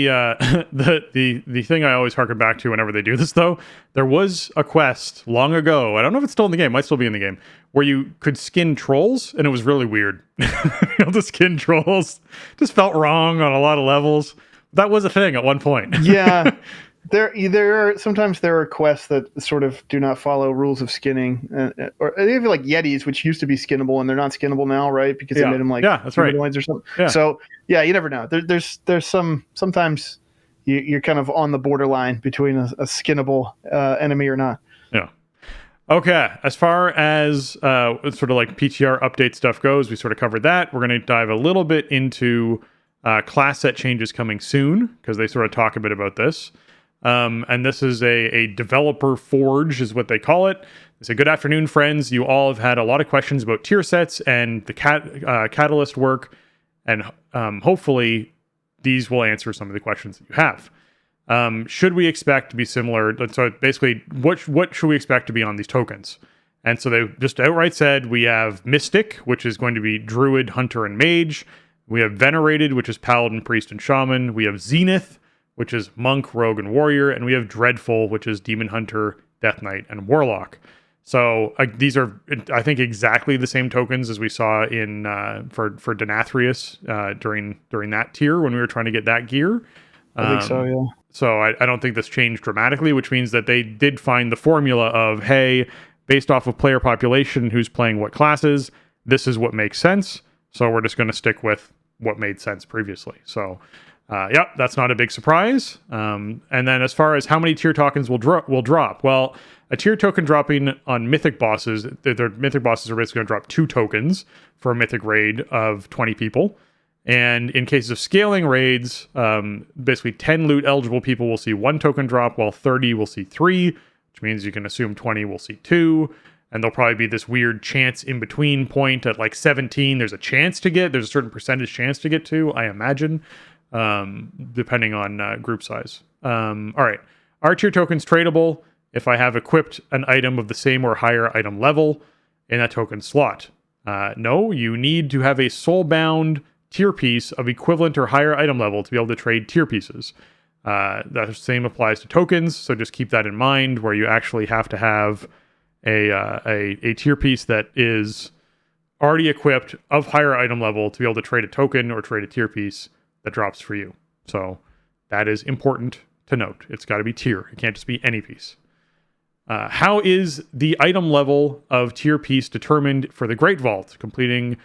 thing I always harken back to whenever they do this, though, there was a quest long ago. I don't know if it's still in the game. It might still be in the game, where you could skin trolls, and it was really weird. To skin trolls just felt wrong on a lot of levels. That was a thing at one point. Yeah. Sometimes there are quests that sort of do not follow rules of skinning, or even like Yetis, which used to be skinnable and they're not skinnable now, right? Because they made them like that's right, or something. Yeah. So you never know. There's sometimes you're kind of on the borderline between a skinnable enemy or not. Yeah. Okay. As far as sort of like PTR update stuff goes, we sort of covered that. We're going to dive a little bit into class set changes coming soon, because they sort of talk a bit about this. And this is a developer forge is what they call it. They say, good afternoon, friends. You all have had a lot of questions about tier sets and the Catalyst work. And hopefully these will answer some of the questions that you have. Should we expect to be similar? So basically, what should we expect to be on these tokens? And so they just outright said, we have Mystic, which is going to be Druid, Hunter, and Mage. We have Venerated, which is Paladin, Priest, and Shaman. We have Zenith, which is Monk, Rogue, and Warrior. And we have Dreadful, which is Demon Hunter, Death Knight, and Warlock. So these are, I think, exactly the same tokens as we saw in for Denathrius during that tier when we were trying to get that gear. I think so, yeah. So I don't think this changed dramatically, which means that they did find the formula of, hey, based off of player population, who's playing what classes, this is what makes sense. So we're just going to stick with what made sense previously. So, that's not a big surprise. And then as far as how many tier tokens will drop, well, a tier token dropping on mythic bosses, their mythic bosses are basically going to drop 2 tokens for a mythic raid of 20 people. And in cases of scaling raids, basically 10 loot eligible people will see 1 token drop, while 30 will see 3, which means you can assume 20 will see 2. And there'll probably be this weird chance in between point at like 17. There's a certain percentage chance to get to, I imagine, depending on group size. All right. Are tier tokens tradable if I have equipped an item of the same or higher item level in that token slot? No, you need to have a soul-bound tier piece of equivalent or higher item level to be able to trade tier pieces. The same applies to tokens, so just keep that in mind, where you actually have to have a tier piece that is already equipped of higher item level to be able to trade a token or trade a tier piece that drops for you. So that is important to note. It's got to be tier. It can't just be any piece. How is the item level of tier piece determined for the Great Vault? Completing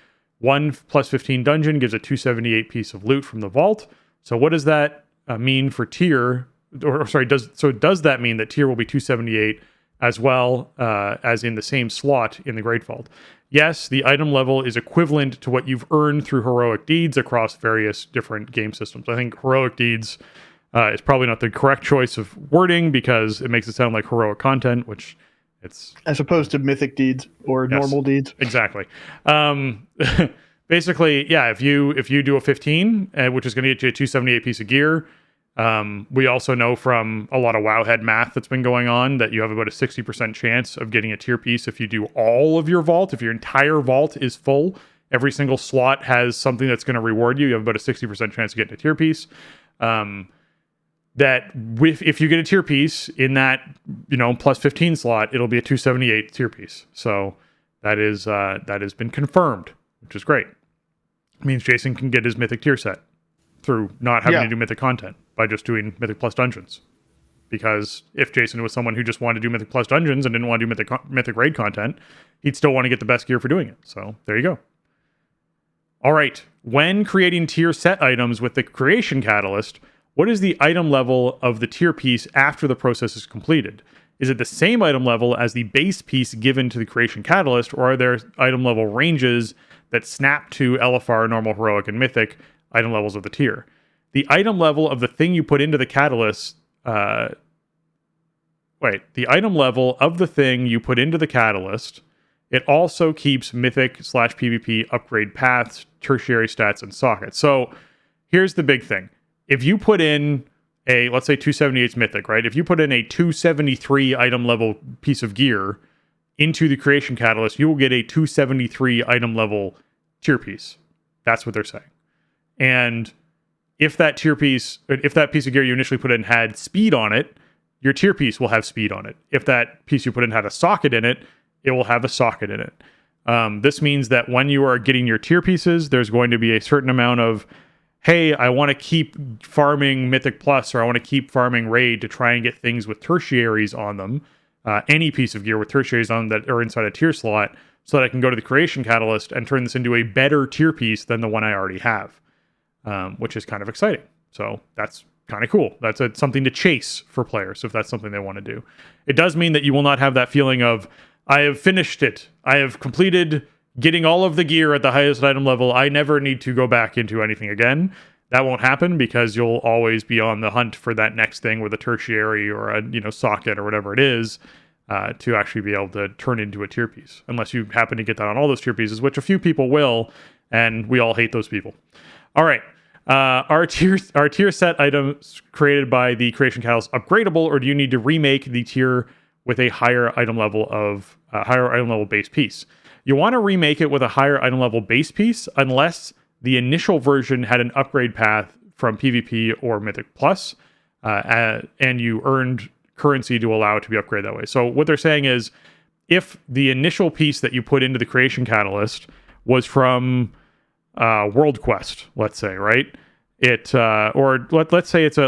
1+15 dungeon gives a 278 piece of loot from the vault. So what does that mean for tier? Does that mean that tier will be 278 as well as in the same slot in the Great Vault? Yes, the item level is equivalent to what you've earned through heroic deeds across various different game systems. I think heroic deeds is probably not the correct choice of wording because it makes it sound like heroic content, which it's... As opposed to mythic deeds or normal deeds. Exactly. Basically, yeah, if you do a 15, which is going to get you a 278 piece of gear, we also know from a lot of Wowhead math that's been going on that you have about a 60% chance of getting a tier piece if you do all of your vault. If your entire vault is full, every single slot has something that's going to reward you. You have about a 60% chance of getting a tier piece. If you get a tier piece in that, +15 slot, it'll be a 278 tier piece. So that has been confirmed, which is great. It means Jason can get his Mythic tier set through not having to do Mythic content by just doing Mythic Plus dungeons. Because if Jason was someone who just wanted to do Mythic Plus dungeons and didn't want to do Mythic raid content, he'd still want to get the best gear for doing it. So there you go. All right. When creating tier set items with the creation catalyst, what is the item level of the tier piece after the process is completed? Is it the same item level as the base piece given to the creation catalyst, or are there item level ranges that snap to LFR, normal, heroic, and mythic item levels of the tier? The item level of the thing you put into the catalyst... the item level of the thing you put into the catalyst, it also keeps mythic/PvP upgrade paths, tertiary stats, and sockets. So here's the big thing. If you put in a, let's say 278's mythic, right? If you put in a 273 item level piece of gear into the creation catalyst, you will get a 273 item level tier piece. That's what they're saying. And if that piece of gear you initially put in had speed on it, your tier piece will have speed on it. If that piece you put in had a socket in it, it will have a socket in it. This means that when you are getting your tier pieces, there's going to be a certain amount of, hey, I want to keep farming Mythic Plus, or I want to keep farming Raid to try and get things with tertiaries on them, any piece of gear with tertiaries on them that are inside a tier slot, so that I can go to the creation catalyst and turn this into a better tier piece than the one I already have, which is kind of exciting. So that's kind of cool. That's something to chase for players if that's something they want to do. It does mean that you will not have that feeling of, I have finished it. I have completed getting all of the gear at the highest item level. I never need to go back into anything again. That won't happen because you'll always be on the hunt for that next thing with a tertiary or a socket or whatever it is to actually be able to turn into a tier piece. Unless you happen to get that on all those tier pieces, which a few people will, and we all hate those people. All right. Are tier set items created by the creation catalyst upgradable, or do you need to remake the tier with a higher item level base piece? You want to remake it with a higher item level base piece unless the initial version had an upgrade path from PvP or Mythic Plus, and you earned currency to allow it to be upgraded that way. So what they're saying is, if the initial piece that you put into the creation catalyst was from World Quest, let's say, right? Let's say it's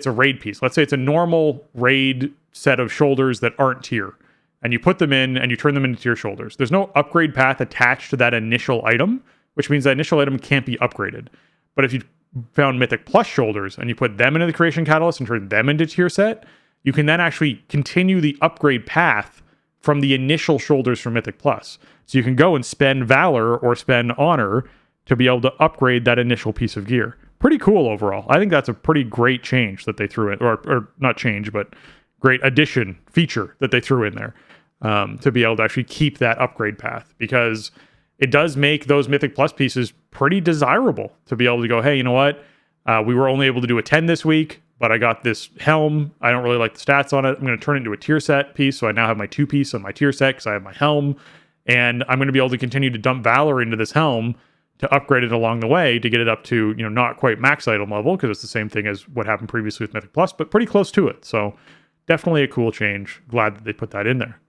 a raid piece. Let's say it's a normal raid set of shoulders that aren't tier, and you put them in and you turn them into tier shoulders. There's no upgrade path attached to that initial item, which means that initial item can't be upgraded. But if you found Mythic Plus shoulders and you put them into the creation catalyst and turn them into tier set, you can then actually continue the upgrade path from the initial shoulders from Mythic Plus. So you can go and spend Valor or spend Honor to be able to upgrade that initial piece of gear. Pretty cool overall. I think that's a pretty great change that they threw in, or not change, but great addition feature that they threw in there to be able to actually keep that upgrade path, because it does make those Mythic Plus pieces pretty desirable to be able to go, hey, you know what? We were only able to do a 10 this week, but I got this helm. I don't really like the stats on it. I'm going to turn it into a tier set piece. So I now have my 2 piece on my tier set because I have my helm, and I'm going to be able to continue to dump Valor into this helm to upgrade it along the way to get it up to, not quite max item level, because it's the same thing as what happened previously with Mythic Plus, but pretty close to it. So definitely a cool change. Glad that they put that in there.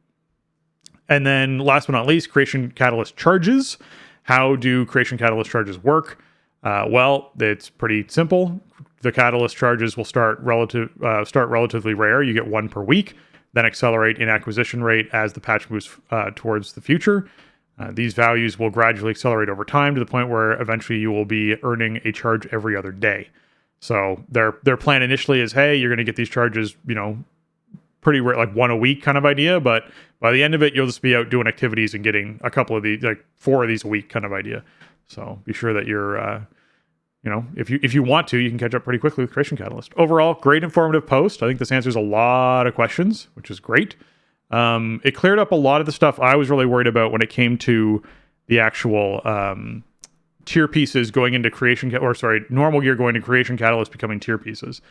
And then last but not least, Creation Catalyst charges. How do Creation Catalyst charges work? Well, it's pretty simple. The Catalyst charges will start relatively rare. You get 1 per week, then accelerate in acquisition rate as the patch moves towards the future. These values will gradually accelerate over time to the point where eventually you will be earning a charge every other day. So their plan initially is, hey, you're going to get these charges, pretty rare, like 1 a week kind of idea, but by the end of it, you'll just be out doing activities and getting a couple of these, like 4 of these a week kind of idea. So be sure that you're, if you want to, you can catch up pretty quickly with Creation Catalyst. Overall, great informative post. I think this answers a lot of questions, which is great. It cleared up a lot of the stuff I was really worried about when it came to the actual tier pieces going into normal gear going to Creation Catalyst becoming tier pieces.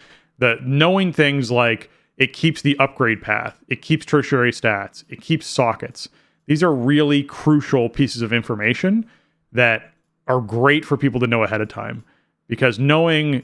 Knowing things like it keeps the upgrade path, it keeps tertiary stats, it keeps sockets. These are really crucial pieces of information that are great for people to know ahead of time, because knowing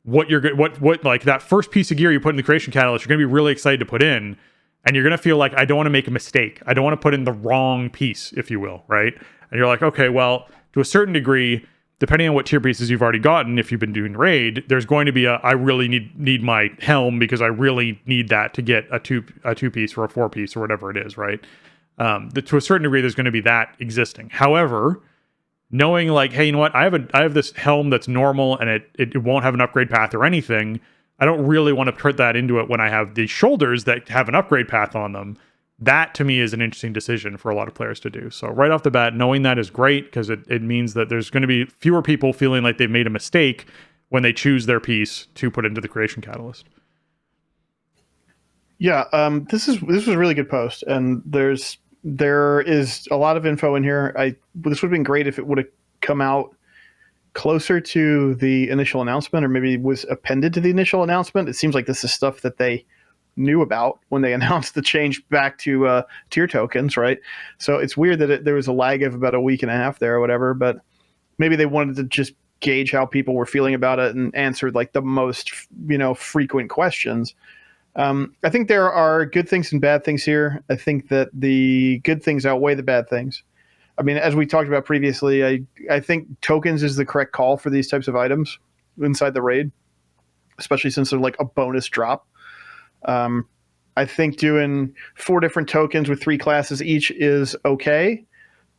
what you're what like that first piece of gear you put in the Creation Catalyst, you're going to be really excited to put in. And you're going to feel like, I don't want to make a mistake. I don't want to put in the wrong piece, if you will, right? And you're like, okay, well, to a certain degree, depending on what tier pieces you've already gotten, if you've been doing raid, there's going to be I really need my helm because I really need that to get a two piece or a 4-piece or whatever it is, right? To a certain degree, there's going to be that existing. However, knowing like, hey, you know what? I have this helm that's normal and it won't have an upgrade path or anything. I don't really want to put that into it when I have these shoulders that have an upgrade path on them. That to me is an interesting decision for a lot of players to do. So right off the bat, knowing that is great because it means that there's going to be fewer people feeling like they've made a mistake when they choose their piece to put into the creation catalyst. Yeah, this was a really good post, and there is a lot of info in here. This would have been great if it would have come out closer to the initial announcement, or maybe was appended to the initial announcement. It seems like this is stuff that they knew about when they announced the change back to tier tokens, right? So it's weird that there was a lag of about a week and a half there or whatever, but maybe they wanted to just gauge how people were feeling about it and answered like the most, frequent questions. I think there are good things and bad things here. I think that the good things outweigh the bad things. I mean, as we talked about previously, I think tokens is the correct call for these types of items inside the raid, especially since they're like a bonus drop. I think doing 4 different tokens with 3 classes each is okay.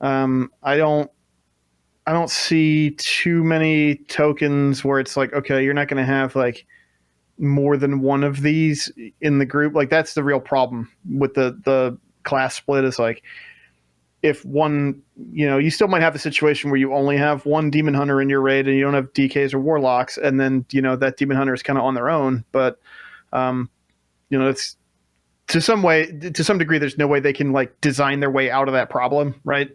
I don't see too many tokens where it's like, okay, you're not going to have like more than one of these in the group. Like that's the real problem with the class split is like, if one, you still might have a situation where you only have one demon hunter in your raid and you don't have DKs or warlocks. And then, that demon hunter is kind of on their own, but, it's to some degree, there's no way they can like design their way out of that problem. Right.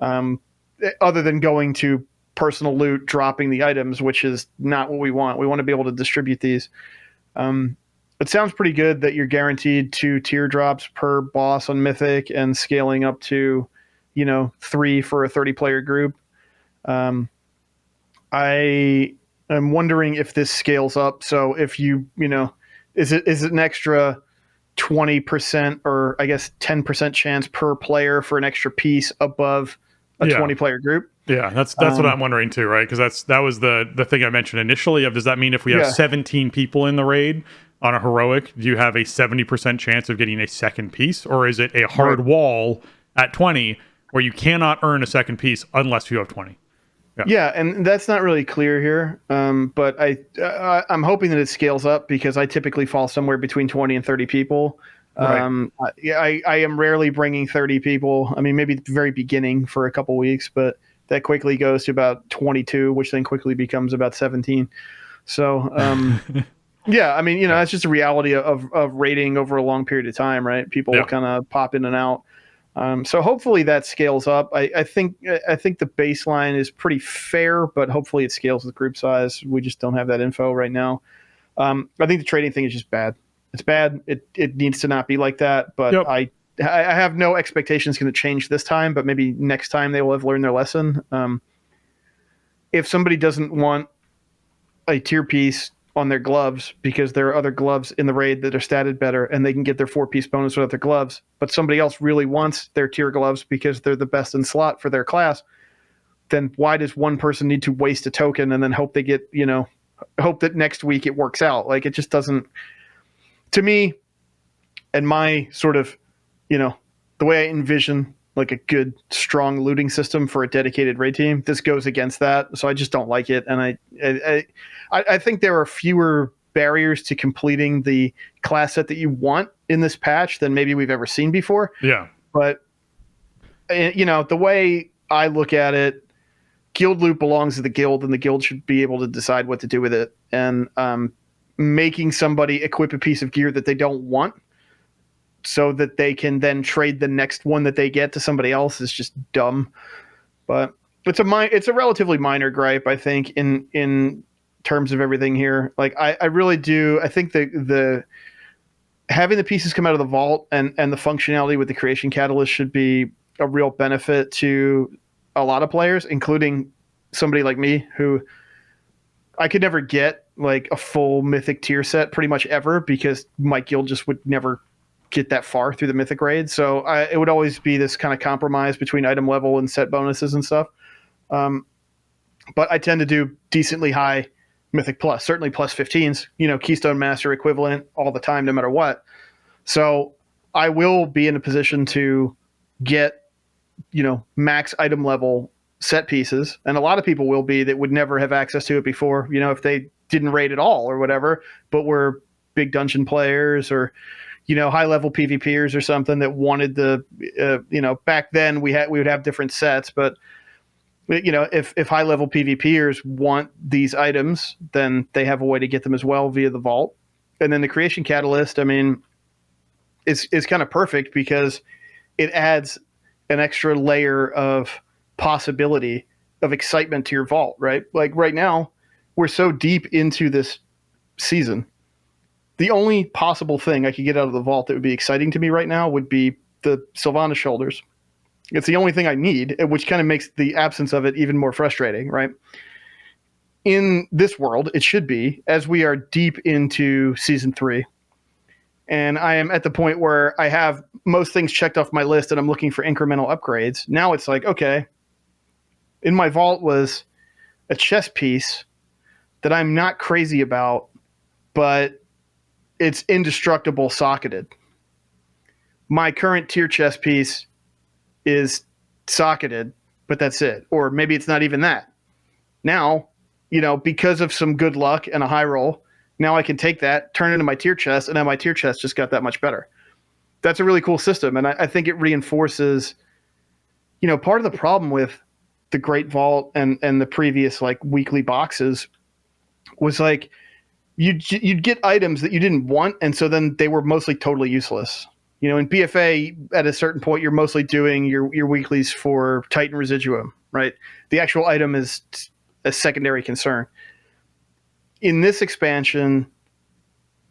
Other than going to personal loot, dropping the items, which is not what we want. We want to be able to distribute these. It sounds pretty good that you're guaranteed 2 tier drops per boss on Mythic and scaling up to, 3 for a 30-player group. I am wondering if this scales up. So if is it an extra 20% or I guess 10% chance per player for an extra piece above a 20-player group? Yeah, that's what I'm wondering too, right? Because that was the thing I mentioned initially. Does that mean if we have 17 people in the raid on a heroic, do you have a 70% chance of getting a second piece, or is it a hard wall at 20 where you cannot earn a second piece unless you have 20? Yeah, and that's not really clear here. But I'm hoping that it scales up because I typically fall somewhere between 20 and 30 people. Right. I am rarely bringing 30 people. I mean, maybe at the very beginning for a couple weeks, but that quickly goes to about 22, which then quickly becomes about 17. So, yeah, I mean, that's just a reality of raiding over a long period of time, right? People kind of pop in and out. So hopefully that scales up. I think the baseline is pretty fair, but hopefully it scales with group size. We just don't have that info right now. I think the trading thing is just bad. It's bad. It needs to not be like that. But I have no expectations going to change this time. But maybe next time they will have learned their lesson. If somebody doesn't want a tier piece on their gloves because there are other gloves in the raid that are statted better and they can get their 4-piece bonus without their gloves, but somebody else really wants their tier gloves because they're the best in slot for their class, then why does one person need to waste a token and then hope they get, hope that next week it works out? Like it just doesn't, to me, and my sort of, the way I envision like a good, strong looting system for a dedicated raid team, this goes against that. So I just don't like it. And I think there are fewer barriers to completing the class set that you want in this patch than maybe we've ever seen before. Yeah. But, the way I look at it, guild loot belongs to the guild and the guild should be able to decide what to do with it. And making somebody equip a piece of gear that they don't want so that they can then trade the next one that they get to somebody else is just dumb. But it's a relatively minor gripe, I think, in terms of everything here. Like I really do. I think the having the pieces come out of the vault and the functionality with the creation catalyst should be a real benefit to a lot of players, including somebody like me who I could never get like a full mythic tier set pretty much ever because my guild just would never get that far through the Mythic raid. So it would always be this kind of compromise between item level and set bonuses and stuff. But I tend to do decently high Mythic Plus, certainly plus 15s, Keystone Master equivalent all the time, no matter what. So I will be in a position to get, max item level set pieces. And a lot of people will be that would never have access to it before, if they didn't raid at all or whatever, but were big dungeon players or, high level PvPers or something that wanted back then we would have different sets, but if high level PvPers want these items, then they have a way to get them as well via the vault. And then the creation catalyst, is kind of perfect because it adds an extra layer of possibility of excitement to your vault, right? Like right now, we're so deep into this season. The only possible thing I could get out of the vault that would be exciting to me right now would be the Sylvanas shoulders. It's the only thing I need, which kind of makes the absence of it even more frustrating, right? In this world, it should be, as we are deep into Season 3, and I am at the point where I have most things checked off my list and I'm looking for incremental upgrades. Now it's like, okay, in my vault was a chess piece that I'm not crazy about, but it's indestructible socketed. My current tier chess piece is socketed, but that's it. Or maybe it's not even that. Now, because of some good luck and a high roll, now I can take that, turn it into my tier chest, and now my tier chest just got that much better. That's a really cool system, and I think it reinforces, part of the problem with the Great Vault and the previous weekly boxes was you'd get items that you didn't want, and so then they were mostly totally useless. In BFA, at a certain point, you're mostly doing your weeklies for Titan Residuum, right? The actual item is a secondary concern. In this expansion,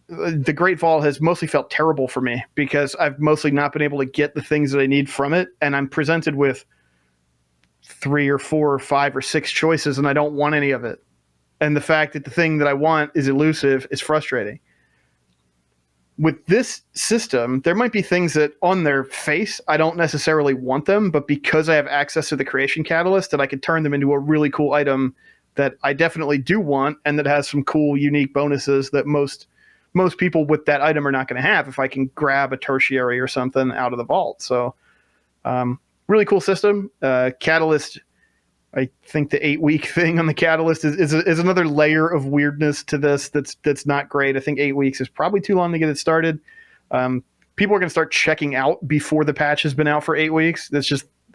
the Great Vault has mostly felt terrible for me because I've mostly not been able to get the things that I need from it, and I'm presented with 3 or 4 or 5 or 6 choices, and I don't want any of it. And the fact that the thing that I want is elusive is frustrating. With this system, there might be things that on their face, I don't necessarily want them, but because I have access to the creation catalyst, that I could turn them into a really cool item that I definitely do want and that has some cool, unique bonuses that most people with that item are not going to have if I can grab a tertiary or something out of the vault. So really cool system. Catalyst, I think the 8-week thing on the Catalyst is another layer of weirdness to this that's not great. I think 8 weeks is probably too long to get it started. People are going to start checking out before the patch has been out for 8 weeks. It's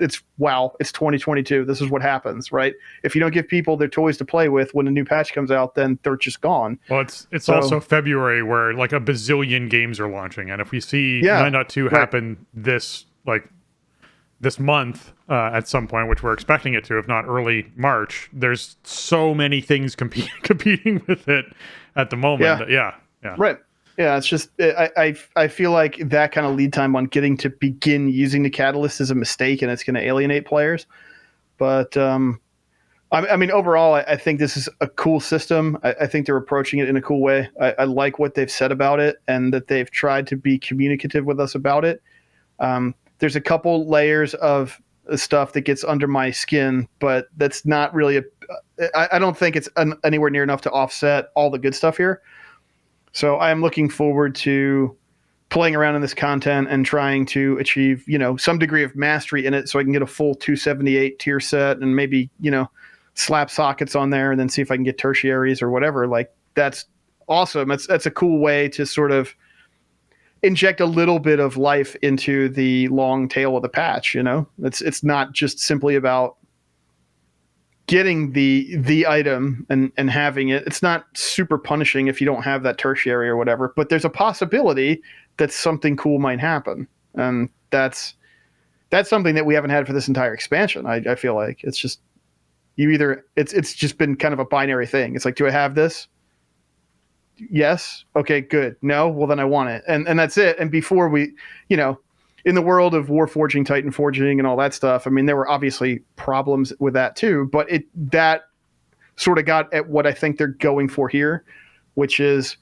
2022. This is what happens, right? If you don't give people their toys to play with when a new patch comes out, then they're just gone. Well, it's also February where a bazillion games are launching, and if we see 9.2 happen this month at some point, which we're expecting it to, if not early March, there's so many things competing with it at the moment. Yeah. Right. Yeah, it's just I feel like that kind of lead time on getting to begin using the Catalyst is a mistake, and it's going to alienate players. But overall, I think this is a cool system. I think they're approaching it in a cool way. I like what they've said about it, and that they've tried to be communicative with us about it. There's a couple layers of stuff that gets under my skin, but that's not really I don't think it's anywhere near enough to offset all the good stuff here. So I am looking forward to playing around in this content and trying to achieve, some degree of mastery in it so I can get a full 278 tier set and maybe, slap sockets on there and then see if I can get tertiaries or whatever. That's awesome. That's a cool way to sort of inject a little bit of life into the long tail of the patch. It's not just simply about getting the item and having it. It's not super punishing if you don't have that tertiary or whatever, but there's a possibility that something cool might happen. And that's something that we haven't had for this entire expansion. I feel like it's just, it's just been kind of a binary thing. It's like, do I have this? Yes. Okay, good. No. Well, then I want it. And that's it. And before we, in the world of Warforging, Titan Forging, and all that stuff, there were obviously problems with that too, but that sort of got at what I think they're going for here, which is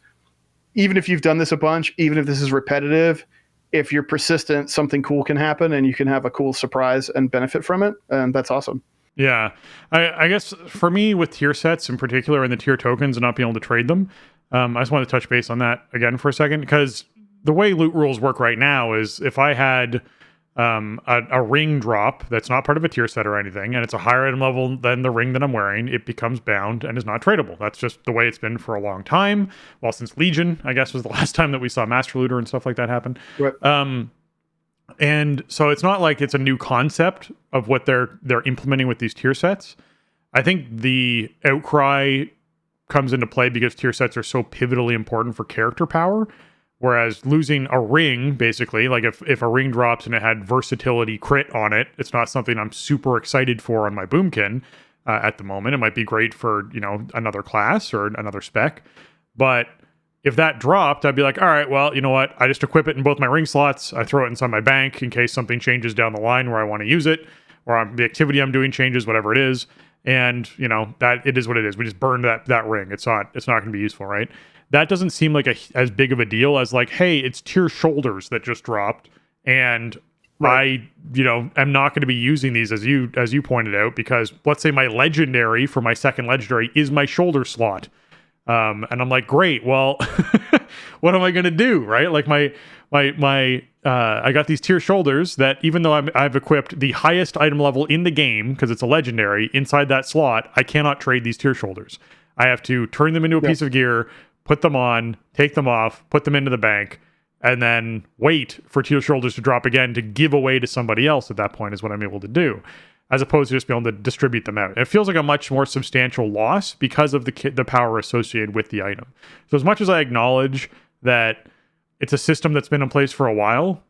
even if you've done this a bunch, even if this is repetitive, if you're persistent, something cool can happen and you can have a cool surprise and benefit from it. And that's awesome. Yeah. I guess for me with tier sets in particular and the tier tokens and not being able to trade them, I just want to touch base on that again for a second, because the way loot rules work right now is if I had a ring drop that's not part of a tier set or anything, and it's a higher item level than the ring that I'm wearing, it becomes bound and is not tradable. That's just the way it's been for a long time. Well, since Legion, I guess, was the last time that we saw Master Looter and stuff like that happen. Right. And so it's not like it's a new concept of what they're implementing with these tier sets. I think the outcry comes into play because tier sets are so pivotally important for character power. Whereas losing a ring, basically, like if a ring drops and it had versatility crit on it, it's not something I'm super excited for on my boomkin at the moment. It might be great for, another class or another spec. But if that dropped, I'd be like, all right, well, you know what? I just equip it in both my ring slots. I throw it inside my bank in case something changes down the line where I want to use it, or the activity I'm doing changes, whatever it is. And, that it is what it is. We just burned that ring. It's not going to be useful, right? That doesn't seem like as big of a deal as like, hey, it's tier shoulders that just dropped, and right. I, am not going to be using these as you pointed out, because let's say my legendary for my second legendary is my shoulder slot. And I'm like, great, well, what am I going to do? Right? Like my I got these tier shoulders that even though I've equipped the highest item level in the game, because it's a legendary, inside that slot, I cannot trade these tier shoulders. I have to turn them into a piece of gear, put them on, take them off, put them into the bank, and then wait for tier shoulders to drop again to give away to somebody else at that point is what I'm able to do, as opposed to just being able to distribute them out. It feels like a much more substantial loss because of the power associated with the item. So as much as I acknowledge that it's a system that's been in place for a while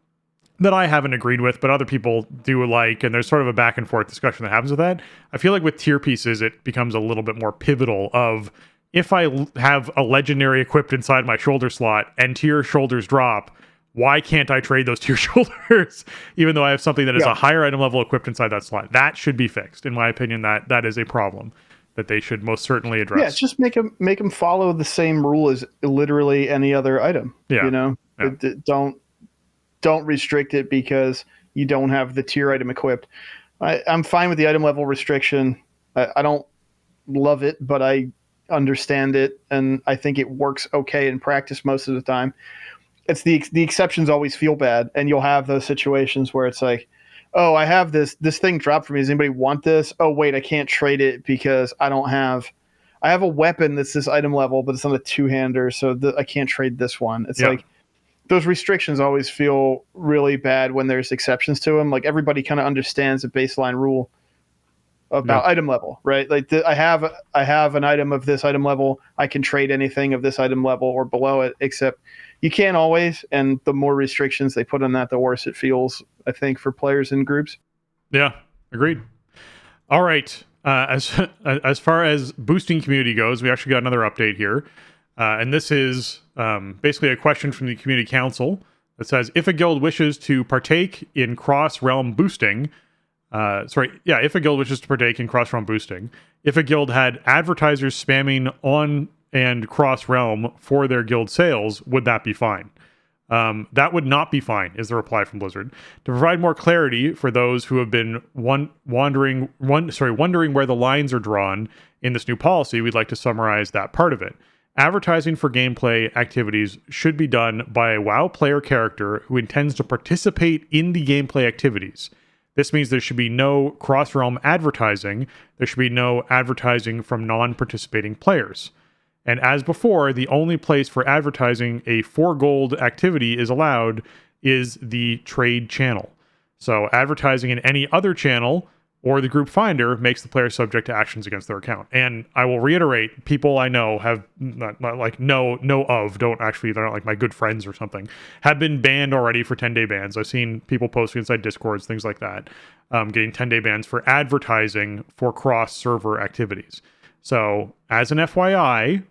that I haven't agreed with, but other people do like, and there's sort of a back and forth discussion that happens with that, I feel like with tier pieces, it becomes a little bit more pivotal of, if I have a legendary equipped inside my shoulder slot and tier shoulders drop, why can't I trade those tier shoulders, even though I have something that is a higher item level equipped inside that slot? That should be fixed. In my opinion, that is a problem that they should most certainly address. Yeah, just make them follow the same rule as literally any other item. Yeah. Don't restrict it because you don't have the tier item equipped. I'm fine with the item level restriction. I don't love it, but I understand it, and I think it works okay in practice most of the time. It's the exceptions always feel bad, and you'll have those situations where it's like, oh, I have this thing dropped for me. Does anybody want this? Oh, wait, I can't trade it because I have a weapon that's this item level, but it's on a two-hander, so I can't trade this one. It's like those restrictions always feel really bad when there's exceptions to them. Like everybody kind of understands the baseline rule about item level, right? Like I have an item of this item level. I can trade anything of this item level or below it, except you can't always. And the more restrictions they put on that, the worse it feels, I think, for players in groups. Yeah, agreed. All right. As far as boosting community goes, we actually got another update here. And this is basically a question from the community council that says, if a guild wishes to partake in cross-realm boosting, if a guild wishes to partake in cross-realm boosting, if a guild had advertisers spamming on and cross-realm for their guild sales, would that be fine? That would not be fine, is the reply from Blizzard. To provide more clarity for those who have been wondering where the lines are drawn in this new policy, we'd like to summarize that part of it. Advertising for gameplay activities should be done by a WoW player character who intends to participate in the gameplay activities. This means there should be no cross-realm advertising. There should be no advertising from non-participating players. And as before, the only place for advertising a 4 gold activity is allowed is the trade channel. So advertising in any other channel or the group finder makes the player subject to actions against their account. And I will reiterate, people I know have they're not like my good friends or something, have been banned already for 10-day bans. I've seen people posting inside Discords, things like that, getting 10-day bans for advertising for cross-server activities. So as an FYI,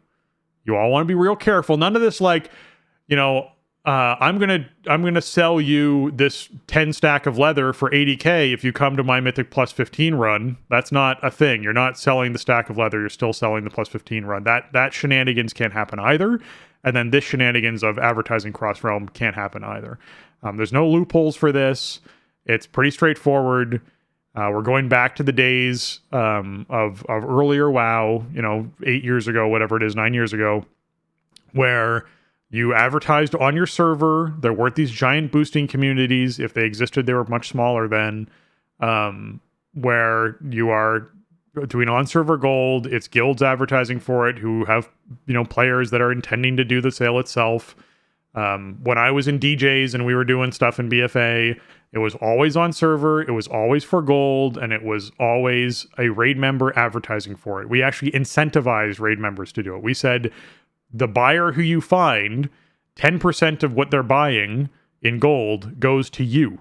you all want to be real careful. None of this I'm gonna sell you this 10 stack of leather for 80k if you come to my Mythic Plus 15 run. That's not a thing. You're not selling the stack of leather. You're still selling the plus 15 run. That shenanigans can't happen either. And then this shenanigans of advertising cross realm can't happen either. There's no loopholes for this. It's pretty straightforward. We're going back to the days of earlier WoW, 8 years ago, whatever it is, 9 years ago, where you advertised on your server. There weren't these giant boosting communities. If they existed, they were much smaller then. Where you are doing on-server gold, it's guilds advertising for it who have, players that are intending to do the sale itself. When I was in DJs and we were doing stuff in BFA, it was always on server, it was always for gold, and it was always a raid member advertising for it. We actually incentivized raid members to do it. We said, the buyer who you find, 10% of what they're buying in gold goes to you.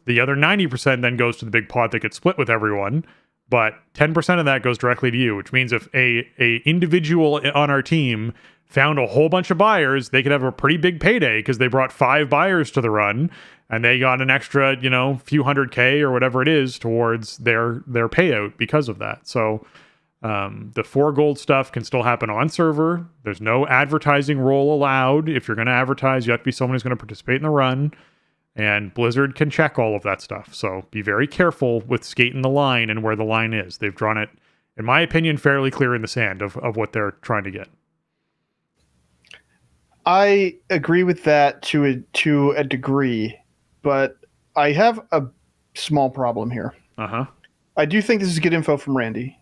The other 90% then goes to the big pot that gets split with everyone, but 10% of that goes directly to you, which means if a individual on our team found a whole bunch of buyers, they could have a pretty big payday because they brought 5 buyers to the run and they got an extra, few $100K or whatever it is towards their payout because of that. So the 4 gold stuff can still happen on server. There's no advertising role allowed. If you're going to advertise, you have to be someone who's going to participate in the run. And Blizzard can check all of that stuff. So be very careful with skating the line and where the line is. They've drawn it, in my opinion, fairly clear in the sand of what they're trying to get. I agree with that to a degree, but I have a small problem here. Uh-huh. I do think this is good info from Randy.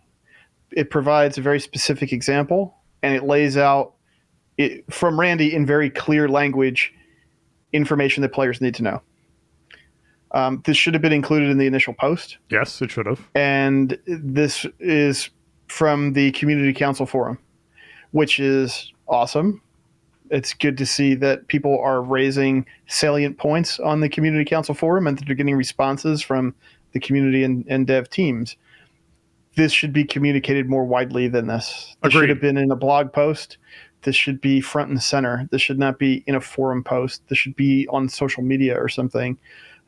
It provides a very specific example, and it lays out from Randy in very clear language information that players need to know. This should have been included in the initial post. Yes, it should have. And this is from the Community Council Forum, which is awesome. It's good to see that people are raising salient points on the Community Council Forum and that they're getting responses from the community and dev teams. This should be communicated more widely than this. This should have been in a blog post. This should be front and center. This should not be in a forum post. This should be on social media or something.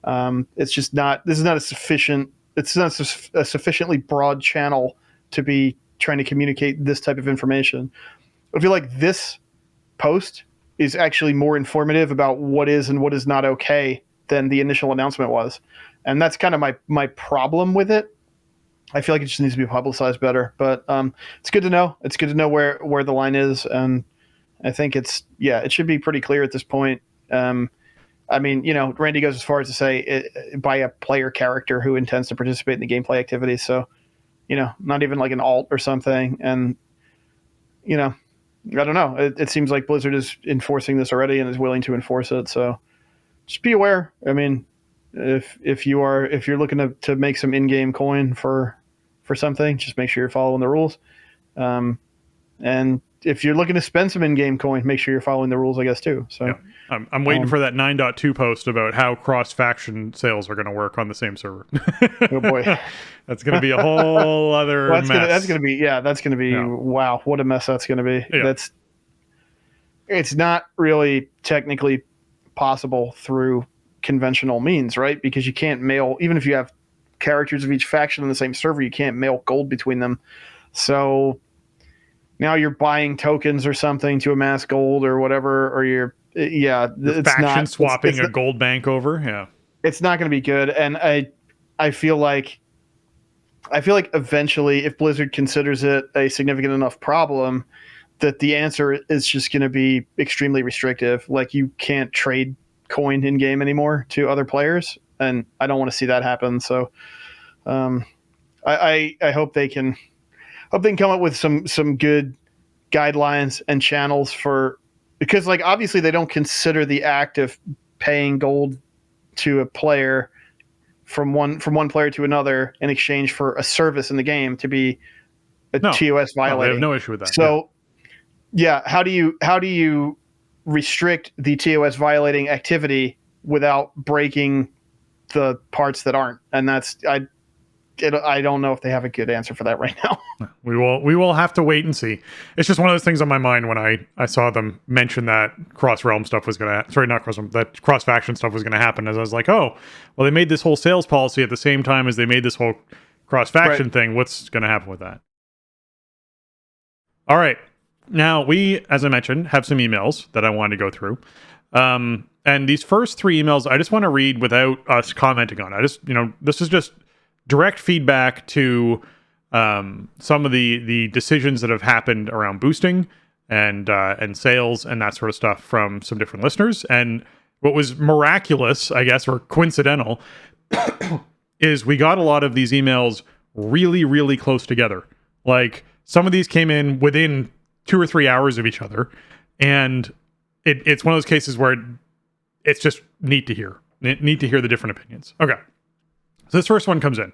It's just not. This is not a sufficient. It's not a sufficiently broad channel to be trying to communicate this type of information. I feel like this post is actually more informative about what is and what is not okay than the initial announcement was, and that's kind of my problem with it. I feel like it just needs to be publicized better, but it's good to know. It's good to know where the line is, and I think it should be pretty clear at this point. I mean, Randy goes as far as to say by a player character who intends to participate in the gameplay activities. So, not even like an alt or something. And, I don't know. It seems like Blizzard is enforcing this already and is willing to enforce it. So just be aware. I mean, if you're looking to make some in-game coin for something, just make sure you're following the rules. And if you're looking to spend some in-game coin, make sure you're following the rules, I guess, too. So yeah. I'm waiting for that 9.2 post about how cross-faction sales are going to work on the same server. Oh boy, that's going to be a whole other mess. That's going to be wow, what a mess that's going to be. Yeah. It's not really technically possible through conventional means, right? Because you can't mail, even if you have characters of each faction on the same server, you can't mail gold between them. So now you're buying tokens or something to amass gold or whatever, or you're faction swapping a gold bank over. Yeah, it's not going to be good. And I feel like eventually, if Blizzard considers it a significant enough problem, that the answer is just going to be extremely restrictive. Like, you can't trade coin in game anymore to other players, and I don't want to see that happen. So I hope they can come up with some good guidelines and channels because, like, obviously they don't consider the act of paying gold to a player from one player to another in exchange for a service in the game to be TOS violating. They have no issue with that. So how do you restrict the TOS violating activity without breaking the parts that aren't? And I don't know if they have a good answer for that right now. We will have to wait and see. It's just one of those things on my mind when I saw them mention that cross-realm stuff was going to... Sorry, not cross-realm. That cross-faction stuff was going to happen. As I was like, oh, well, they made this whole sales policy at the same time as they made this whole cross-faction thing. What's going to happen with that? All right. Now, we, as I mentioned, have some emails that I wanted to go through. And these first 3 emails, I just want to read without us commenting on. This is just direct feedback to some of the decisions that have happened around boosting and sales and that sort of stuff from some different listeners. And what was miraculous, I guess, or coincidental, is we got a lot of these emails really, really close together. Like, some of these came in within 2 or 3 hours of each other, and it's one of those cases where it's just neat to hear the different opinions. Okay. So this first one comes in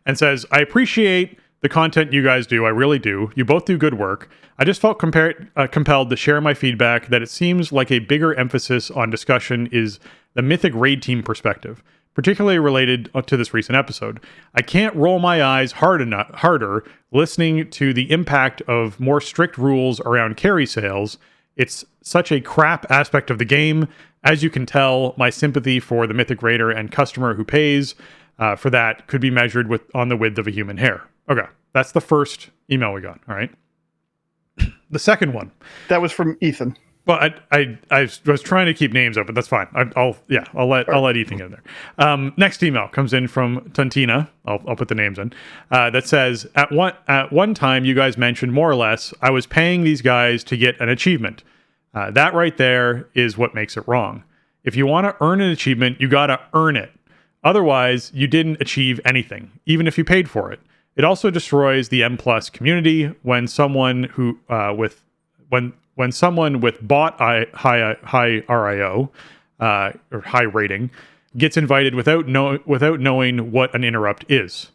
and says, I appreciate the content you guys do. I really do. You both do good work. I just felt compelled to share my feedback that it seems like a bigger emphasis on discussion is the Mythic raid team perspective, particularly related to this recent episode. I can't roll my eyes harder listening to the impact of more strict rules around carry sales. It's such a crap aspect of the game. As you can tell, my sympathy for the Mythic Raider and customer who pays for that could be measured on the width of a human hair. Okay, that's the first email we got. All right. The second one. That was from Ethan. Well, I was trying to keep names open. That's fine. I'll let Ethan get in there. Next email comes in from Tantina. I'll put the names in. That says, at one time you guys mentioned more or less I was paying these guys to get an achievement. That right there is what makes it wrong. If you want to earn an achievement, you got to earn it. Otherwise, you didn't achieve anything, even if you paid for it. It also destroys the M+ community when someone with bought high RIO or high rating gets invited without knowing what an interrupt is.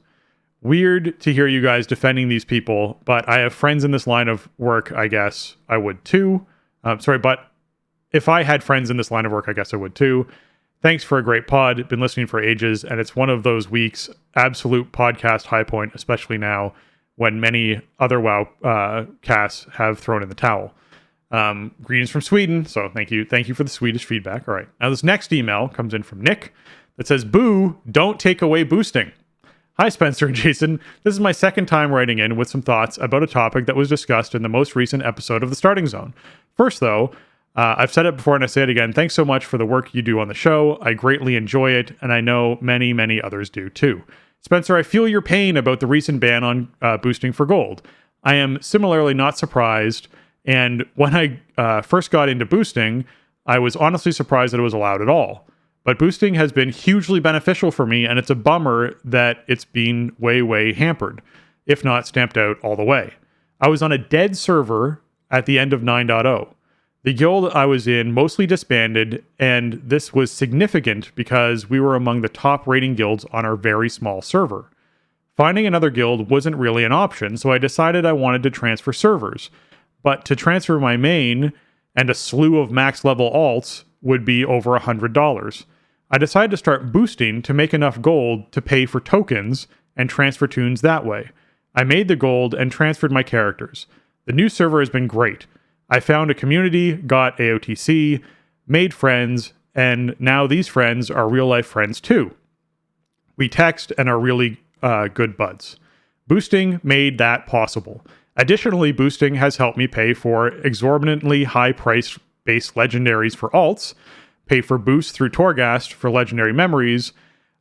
Weird to hear you guys defending these people, but I have friends in this line of work. I guess I would too. But if I had friends in this line of work, I guess I would too. Thanks for a great pod. Been listening for ages, and it's one of those weeks' absolute podcast high point, especially now when many other WoW casts have thrown in the towel. Greetings from Sweden. So thank you for the Swedish feedback. All right. Now this next email comes in from Nick that says, "Boo, don't take away boosting." Hi, Spencer and Jason. This is my second time writing in with some thoughts about a topic that was discussed in the most recent episode of The Starting Zone. First, though, I've said it before and I say it again. Thanks so much for the work you do on the show. I greatly enjoy it, and I know many, many others do too. Spencer, I feel your pain about the recent ban on boosting for gold. I am similarly not surprised, and when I first got into boosting, I was honestly surprised that it was allowed at all. But boosting has been hugely beneficial for me, and it's a bummer that it's been way, way hampered, if not stamped out all the way. I was on a dead server at the end of 9.0. The guild I was in mostly disbanded, and this was significant because we were among the top rating guilds on our very small server. Finding another guild wasn't really an option, so I decided I wanted to transfer servers. But to transfer my main and a slew of max level alts would be over $100. I decided to start boosting to make enough gold to pay for tokens and transfer tunes that way. I made the gold and transferred my characters. The new server has been great. I found a community, got AOTC, made friends, and now these friends are real-life friends too. We text and are really good buds. Boosting made that possible. Additionally, boosting has helped me pay for exorbitantly high-priced base legendaries for alts, pay for boosts through Torghast for legendary memories,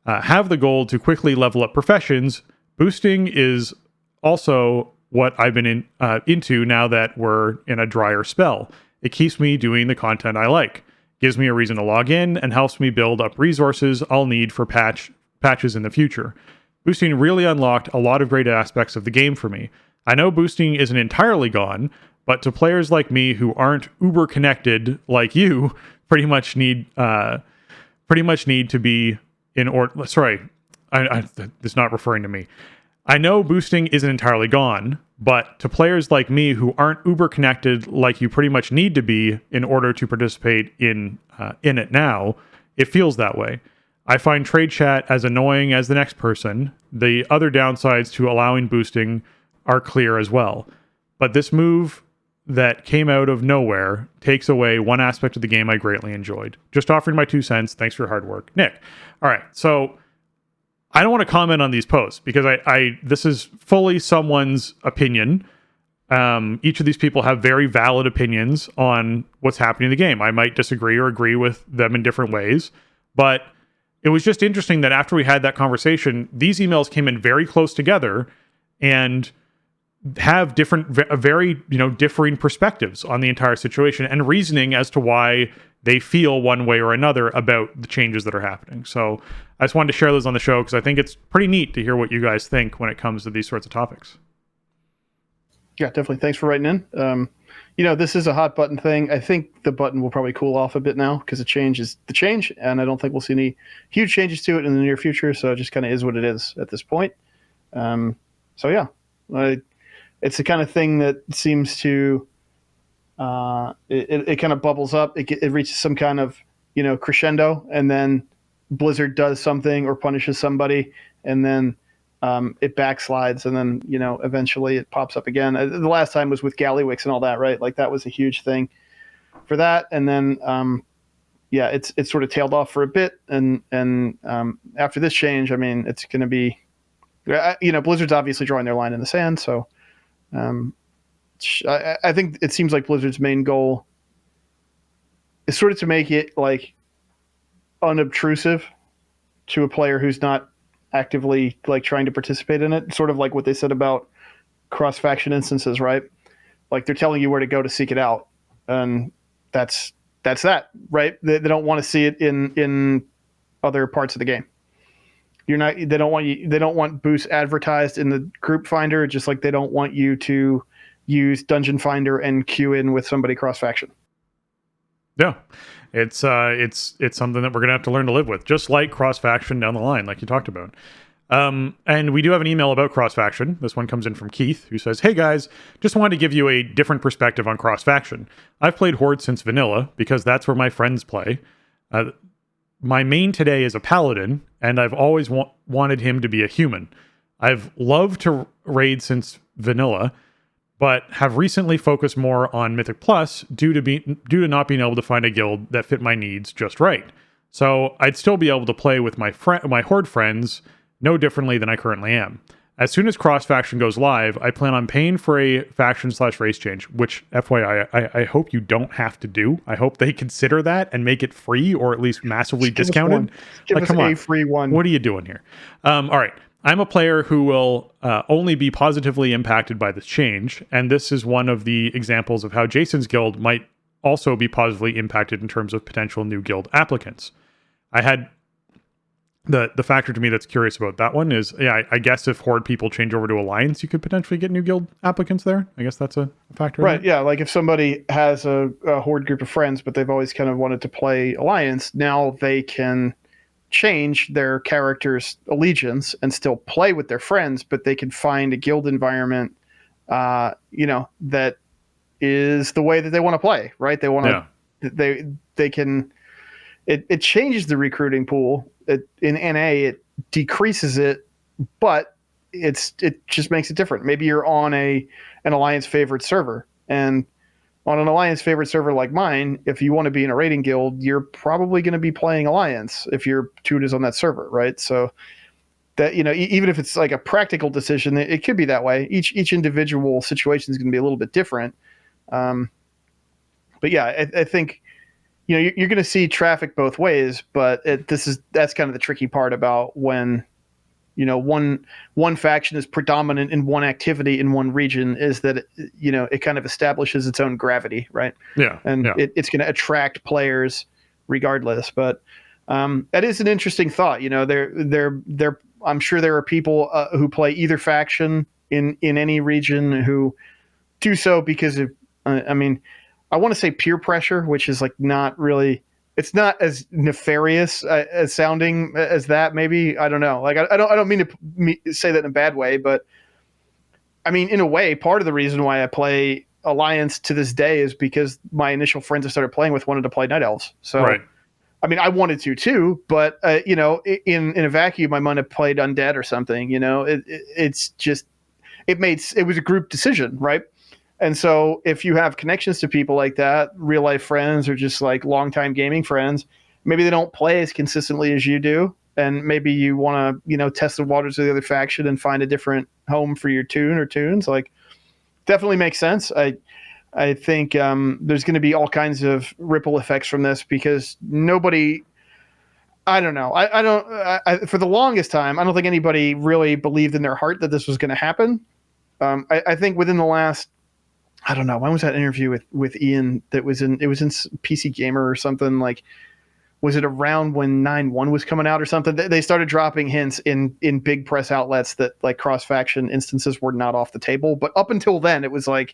have the gold to quickly level up professions. Boosting is also what I've been into now that we're in a drier spell. It keeps me doing the content I like, gives me a reason to log in, and helps me build up resources I'll need for patches in the future. Boosting really unlocked a lot of great aspects of the game for me. I know boosting isn't entirely gone, but to players like me who aren't uber connected like you, pretty much need to be in order. Sorry, it's not referring to me. I know boosting isn't entirely gone, but to players like me who aren't uber connected like you pretty much need to be in order to participate in it now, it feels that way. I find trade chat as annoying as the next person. The other downsides to allowing boosting are clear as well. But this move that came out of nowhere takes away one aspect of the game I greatly enjoyed. Just offering my 2 cents. Thanks for your hard work, Nick. All right, so I don't want to comment on these posts because I this is fully someone's opinion. each of these people have very valid opinions on what's happening in the game. I might disagree or agree with them in different ways, but it was just interesting that after we had that conversation, these emails came in very close together and have very differing perspectives on the entire situation and reasoning as to why they feel one way or another about the changes that are happening. So I just wanted to share those on the show because I think it's pretty neat to hear what you guys think when it comes to these sorts of topics. Yeah, definitely. Thanks for writing in. This is a hot button thing. I think the button will probably cool off a bit now because the change is the change, and I don't think we'll see any huge changes to it in the near future. So it just kind of is what it is at this point. It's the kind of thing that seems to it kind of bubbles up. It reaches some kind of crescendo, and then Blizzard does something or punishes somebody, and then it backslides, and then eventually it pops up again. The last time was with Gallywix and all that, right? Like that was a huge thing for that, and then it's sort of tailed off for a bit, and after this change, I mean, it's going to be, Blizzard's obviously drawing their line in the sand, so I think it seems like Blizzard's main goal is sort of to make it like unobtrusive to a player who's not actively like trying to participate in it, sort of like what they said about cross-faction instances, right? Like they're telling you where to go to seek it out, and that's that, right? They don't want to see it in other parts of the game. They don't want boosts advertised in the group finder, just like they don't want you to use Dungeon Finder and queue in with somebody cross-faction. Yeah. It's something that we're going to have to learn to live with, just like cross-faction down the line, like you talked about. And we do have an email about cross-faction. This one comes in from Keith, who says, "Hey guys, just wanted to give you a different perspective on cross-faction. I've played Horde since vanilla because that's where my friends play. My main today is a paladin, and I've always wanted him to be a human. I've loved to raid since vanilla, but have recently focused more on Mythic Plus due to not being able to find a guild that fit my needs just right. So I'd still be able to play with my Horde friends no differently than I currently am. As soon as cross-faction goes live, I plan on paying for a faction/race change, which, FYI, I hope you don't have to do. I hope they consider that and make it free or at least massively discounted. Give us a free one. What are you doing here? All right. I'm a player who will only be positively impacted by this change, and this is one of the examples of how Jason's guild might also be positively impacted in terms of potential new guild applicants. I had the factor to me that's curious about that one is, I guess if Horde people change over to Alliance, you could potentially get new guild applicants there. I guess that's a factor. Right, yeah, like if somebody has a Horde group of friends, but they've always kind of wanted to play Alliance, now they can change their character's allegiance and still play with their friends, but they can find a guild environment, that is the way that they want to play, right? They want to, they can, it changes the recruiting pool. In NA, it decreases it, but it just makes it different. Maybe you're on an Alliance favorite server, and on an Alliance favorite server like mine, if you want to be in a raiding guild, you're probably going to be playing Alliance if your tune is on that server, right? So that, even if it's like a practical decision, it could be that way. Each individual situation is going to be a little bit different. But yeah, I think, you're going to see traffic both ways, but that's kind of the tricky part about when, one faction is predominant in one activity in one region, is that, it kind of establishes its own gravity, right? Yeah. And it's going to attract players regardless. But that is an interesting thought. I'm sure there are people who play either faction in any region who do so because of, I want to say peer pressure, which is like not really, it's not as nefarious as sounding as that. Maybe, I don't know. Like, I don't mean to say that in a bad way, but I mean, in a way, part of the reason why I play Alliance to this day is because my initial friends I started playing with wanted to play Night Elves. So, right. I mean, I wanted to too, but in a vacuum, I might have played Undead or something. It's just, it was a group decision, right? And so if you have connections to people like that, real life friends or just like longtime gaming friends, maybe they don't play as consistently as you do. And maybe you want to, test the waters of the other faction and find a different home for your tune or tunes. Like, definitely makes sense. I think there's going to be all kinds of ripple effects from this because nobody. I don't know. For the longest time, I don't think anybody really believed in their heart that this was going to happen. I think within the last, I don't know, when was that interview with Ian that was in PC Gamer or something? Like, was it around when 9.1 was coming out or something? They started dropping hints in big press outlets that like cross-faction instances were not off the table. But up until then, it was like,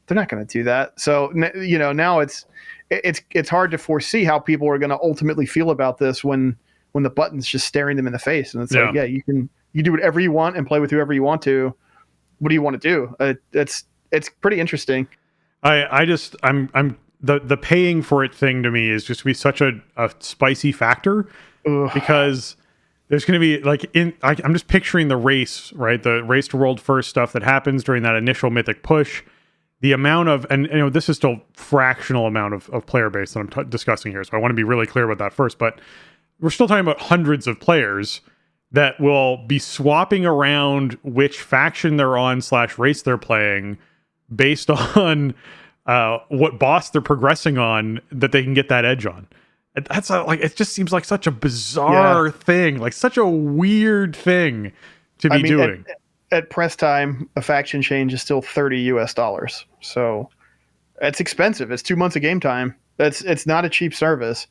they're not going to do that. So, now it's hard to foresee how people are going to ultimately feel about this when the button's just staring them in the face. And it's like, yeah, you do whatever you want and play with whoever you want to. What do you want to do? It's pretty interesting. I'm the paying for it thing to me is just to be such a spicy factor. Ugh. Because there's going to be like I'm just picturing the race, right? The race to world first stuff that happens during that initial Mythic push. The amount of, and this is still fractional amount of player base that I'm discussing here. So I want to be really clear about that first, but we're still talking about hundreds of players that will be swapping around which faction they're on / race they're playing based on what boss they're progressing on that they can get that edge on. That's it just seems like such a bizarre thing, like such a weird thing to be doing. At press time, a faction change is still $30. So it's expensive. It's 2 months of game time. It's not a cheap service.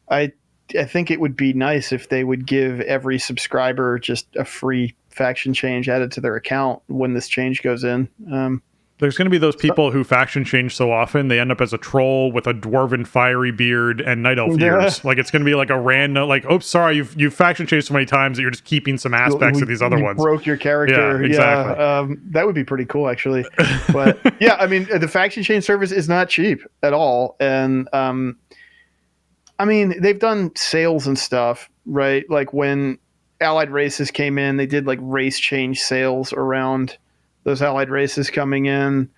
I think it would be nice if they would give every subscriber just a free faction change added to their account when this change goes in. There's going to be those people who faction change so often they end up as a troll with a dwarven fiery beard and night elf ears. Like it's going to be like a random, like, oh, sorry, you've faction changed so many times that you're just keeping some aspects of these other ones. Broke your character. Yeah, exactly. Yeah, that would be pretty cool, actually. But yeah, I mean, the faction change service is not cheap at all, and I mean, they've done sales and stuff, right? Like when allied races came in, they did like race change sales around those allied races coming in.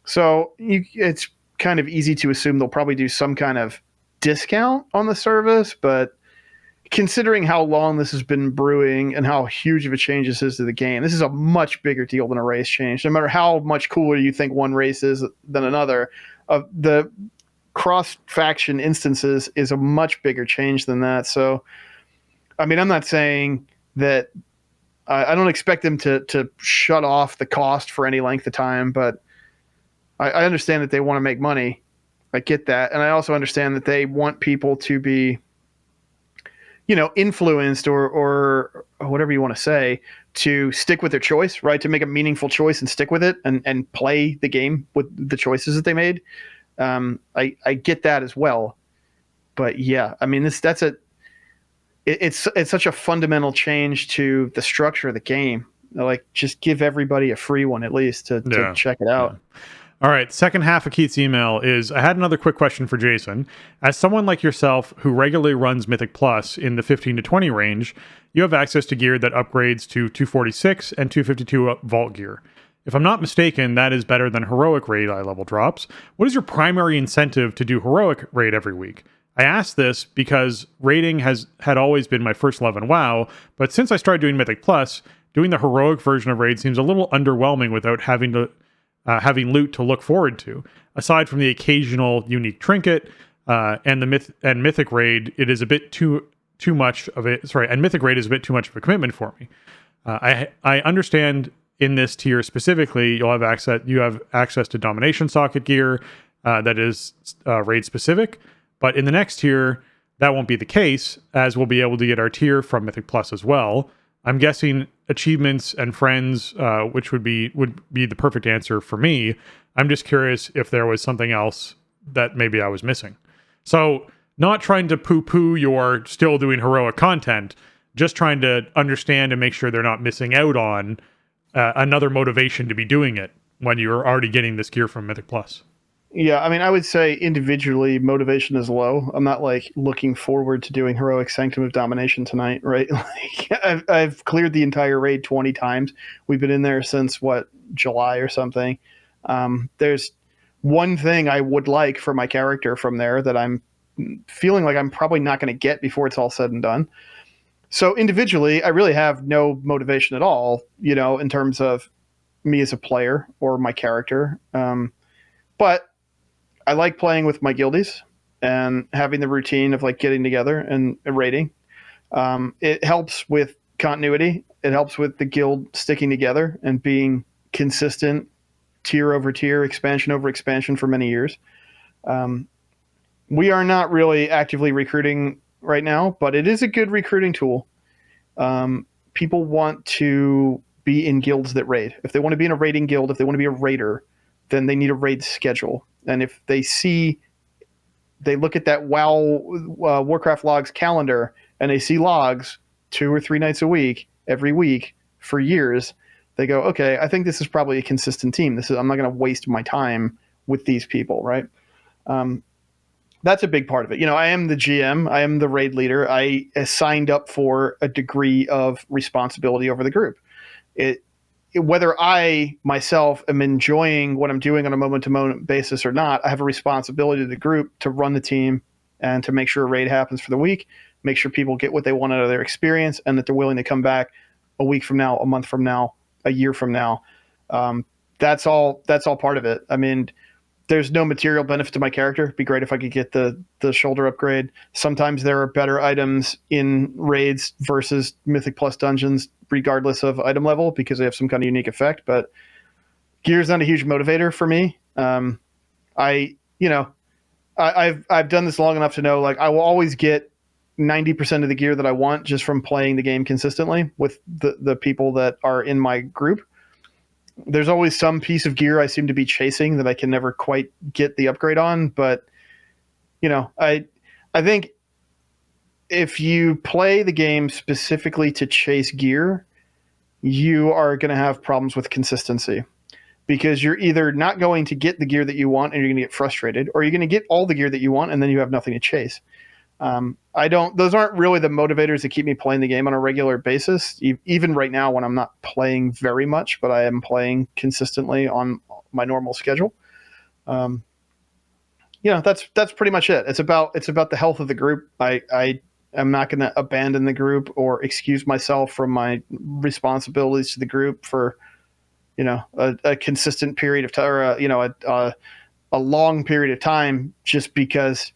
So it's kind of easy to assume they'll probably do some kind of discount on the service, but considering how long this has been brewing and how huge of a change this is to the game, this is a much bigger deal than a race change. No matter how much cooler you think one race is than another, the cross-faction instances is a much bigger change than that. So, I mean, I'm not saying that I don't expect them to shut off the cost for any length of time, but I understand that they want to make money. I get that. And I also understand that they want people to be, influenced or whatever you want to say, to stick with their choice, right? To make a meaningful choice and stick with it and play the game with the choices that they made. I get that as well. But yeah, I mean, it's such a fundamental change to the structure of the game. Like, just give everybody a free one at least to check it out. Yeah. All right. Second half of Keith's email is, I had another quick question for Jason. As someone like yourself who regularly runs Mythic Plus in the 15 to 20 range, you have access to gear that upgrades to 246 and 252 vault gear. If I'm not mistaken, that is better than heroic raid eye level drops. What is your primary incentive to do heroic raid every week? I asked this because raiding had always been my first love in WoW, but since I started doing Mythic Plus, doing the heroic version of raid seems a little underwhelming without having loot to look forward to. Aside from the occasional unique trinket and Mythic raid, it is a bit too much of it. Sorry, and Mythic raid is a bit too much of a commitment for me. I understand in this tier specifically, you have access to domination socket gear that is raid specific. But in the next tier, that won't be the case, as we'll be able to get our tier from Mythic Plus as well. I'm guessing achievements and friends, which would be the perfect answer for me. I'm just curious if there was something else that maybe I was missing. So, not trying to poo-poo your still doing heroic content, just trying to understand and make sure they're not missing out on another motivation to be doing it when you're already getting this gear from Mythic Plus. Yeah, I mean, I would say individually motivation is low. I'm not like looking forward to doing heroic Sanctum of Domination tonight, right? Like I've cleared the entire raid 20 times. We've been in there since July or something. There's one thing I would like for my character from there that I'm feeling like I'm probably not going to get before it's all said and done. So individually, I really have no motivation at all, in terms of me as a player or my character. But I like playing with my guildies and having the routine of like getting together and raiding. It helps with continuity. It helps with the guild sticking together and being consistent, tier over tier, expansion over expansion for many years. We are not really actively recruiting right now, but it is a good recruiting tool. People want to be in guilds that raid. If they want to be in a raiding guild, if they want to be a raider, then they need a raid schedule. And if they look at that WoW Warcraft logs calendar and they see logs 2 or 3 nights a week, every week for years, they go, okay, I think this is probably a consistent team. I'm not going to waste my time with these people, right? That's a big part of it. I am the GM. I am the raid leader. I signed up for a degree of responsibility over the group. Whether I myself am enjoying what I'm doing on a moment-to-moment basis or not, I have a responsibility to the group to run the team and to make sure a raid happens for the week, make sure people get what they want out of their experience, and that they're willing to come back a week from now, a month from now, a year from now. That's all part of it. I mean, there's no material benefit to my character. It'd be great if I could get the shoulder upgrade. Sometimes there are better items in raids versus Mythic Plus dungeons, regardless of item level, because they have some kind of unique effect. But gear's not a huge motivator for me. I've done this long enough to know, like, I will always get 90% of the gear that I want just from playing the game consistently with the people that are in my group. There's always some piece of gear I seem to be chasing that I can never quite get the upgrade on. But, I think if you play the game specifically to chase gear, you are going to have problems with consistency, because you're either not going to get the gear that you want and you're going to get frustrated, or you're going to get all the gear that you want and then you have nothing to chase. Those aren't really the motivators that keep me playing the game on a regular basis, even right now when I'm not playing very much, but I am playing consistently on my normal schedule. That's pretty much it. It's about the health of the group. I am not going to abandon the group or excuse myself from my responsibilities to the group for, a consistent period of time, or a long period of time, just because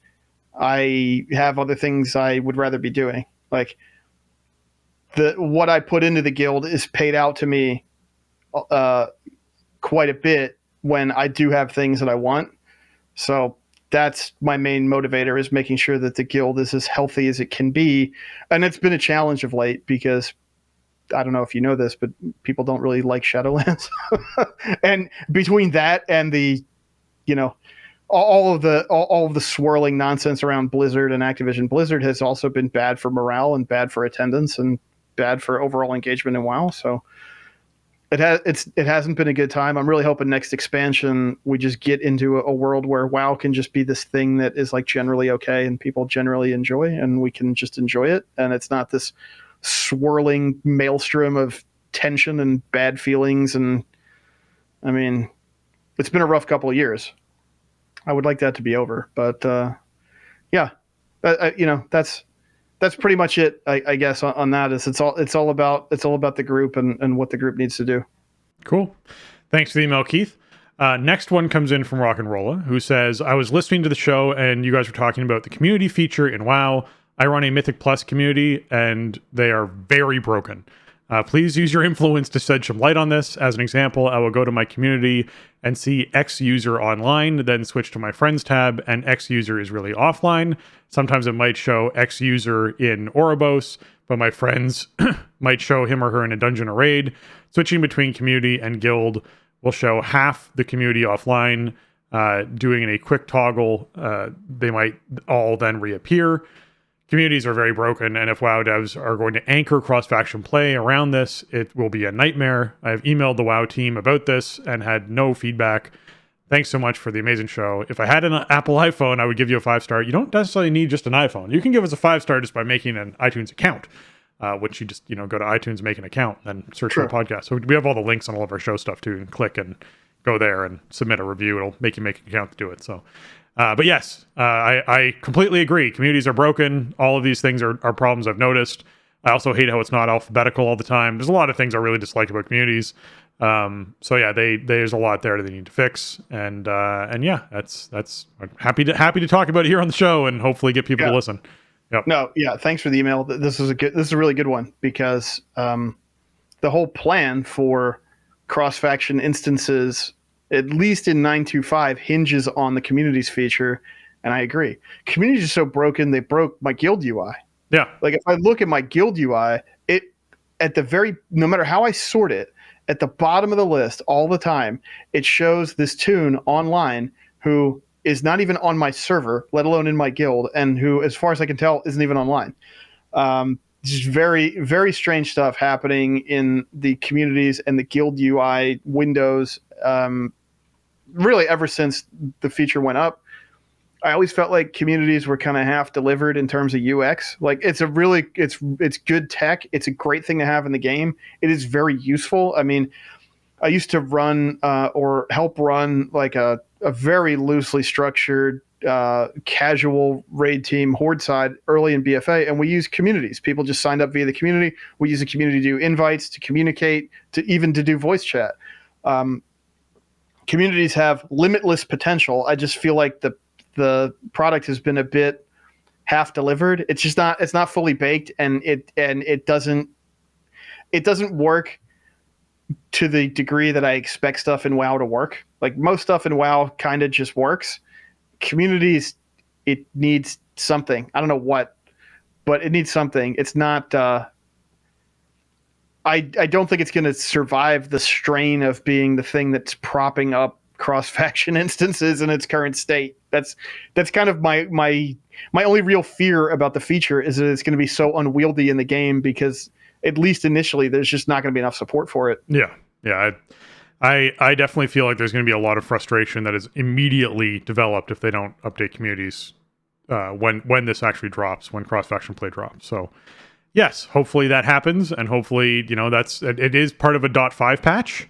I have other things I would rather be doing. Like, what I put into the guild is paid out to me quite a bit when I do have things that I want. So that's my main motivator, is making sure that the guild is as healthy as it can be. And it's been a challenge of late, because I don't know if you know this, but people don't really like Shadowlands. And between that and the, all of the swirling nonsense around Blizzard and Activision, Blizzard has also been bad for morale and bad for attendance and bad for overall engagement in WoW. So it hasn't been a good time. I'm really hoping next expansion we just get into a world where WoW can just be this thing that is like generally okay and people generally enjoy, and we can just enjoy it, and it's not this swirling maelstrom of tension and bad feelings. And I mean, it's been a rough couple of years. I would like that to be over, but that's pretty much it. I guess on that is it's all about the group and what the group needs to do. Cool. Thanks for the email, Keith. Next one comes in from Rock and Rolla, who says, I was listening to the show and you guys were talking about the community feature in WoW. I run a Mythic Plus community and they are very broken. Please use your influence to shed some light on this. As an example, I will go to my community and see X user online, then switch to my friends tab, and X user is really offline. Sometimes it might show X user in Ouroboros, but my friends might show him or her in a dungeon or raid. Switching between community and guild will show half the community offline. Doing a quick toggle, they might all then reappear. Communities are very broken, and if WoW devs are going to anchor cross-faction play around this, it will be a nightmare. I have emailed the WoW team about this and had no feedback. Thanks so much for the amazing show. If I had an Apple iPhone, I would give you a 5-star. You don't necessarily need just an iPhone. You can give us a 5-star just by making an iTunes account, which you just go to iTunes, make an account, and search for the podcast. So we have all the links on all of our show stuff too, and click and go there and submit a review. It'll make you make an account to do it. So. But yes, I completely agree. Communities are broken. All of these things are problems I've noticed. I also hate how it's not alphabetical all the time. There's a lot of things I really dislike about communities. So yeah, there's a lot there that they need to fix, and yeah, that's I'm happy to talk about it here on the show and hopefully get people to listen. Yep. No, yeah, thanks for the email. This is a really good one because the whole plan for cross-faction instances, at least in 9.2.5, hinges on the communities feature, and I agree. Communities are so broken, they broke my guild UI. Yeah. Like if I look at my guild UI, no matter how I sort it, at the bottom of the list all the time, it shows this toon online who is not even on my server, let alone in my guild, and who, as far as I can tell, isn't even online. Just very, very strange stuff happening in the communities and the guild UI windows. Really, ever since the feature went up, I always felt like communities were kind of half delivered in terms of UX. Like it's good tech. It's a great thing to have in the game. It is very useful. I mean, I used to run or help run like a very loosely structured casual raid team horde side early in BFA, and we use communities. People just signed up via the community. We use the community to do invites, to communicate, to do voice chat. Communities have limitless potential. I just feel like the product has been a bit half delivered. It's not fully baked, and it doesn't work to the degree that I expect stuff in WoW to work. Like most stuff in WoW kind of just works. Communities, it needs something. I don't know what, but it needs something. It's not I don't think it's going to survive the strain of being the thing that's propping up cross-faction instances in its current state. That's kind of my only real fear about the feature is that it's going to be so unwieldy in the game because at least initially there's just not going to be enough support for it. Yeah. I definitely feel like there's going to be a lot of frustration that is immediately developed if they don't update communities when this actually drops, when cross-faction play drops. So yes, hopefully that happens, and hopefully, it is part of a .5 patch.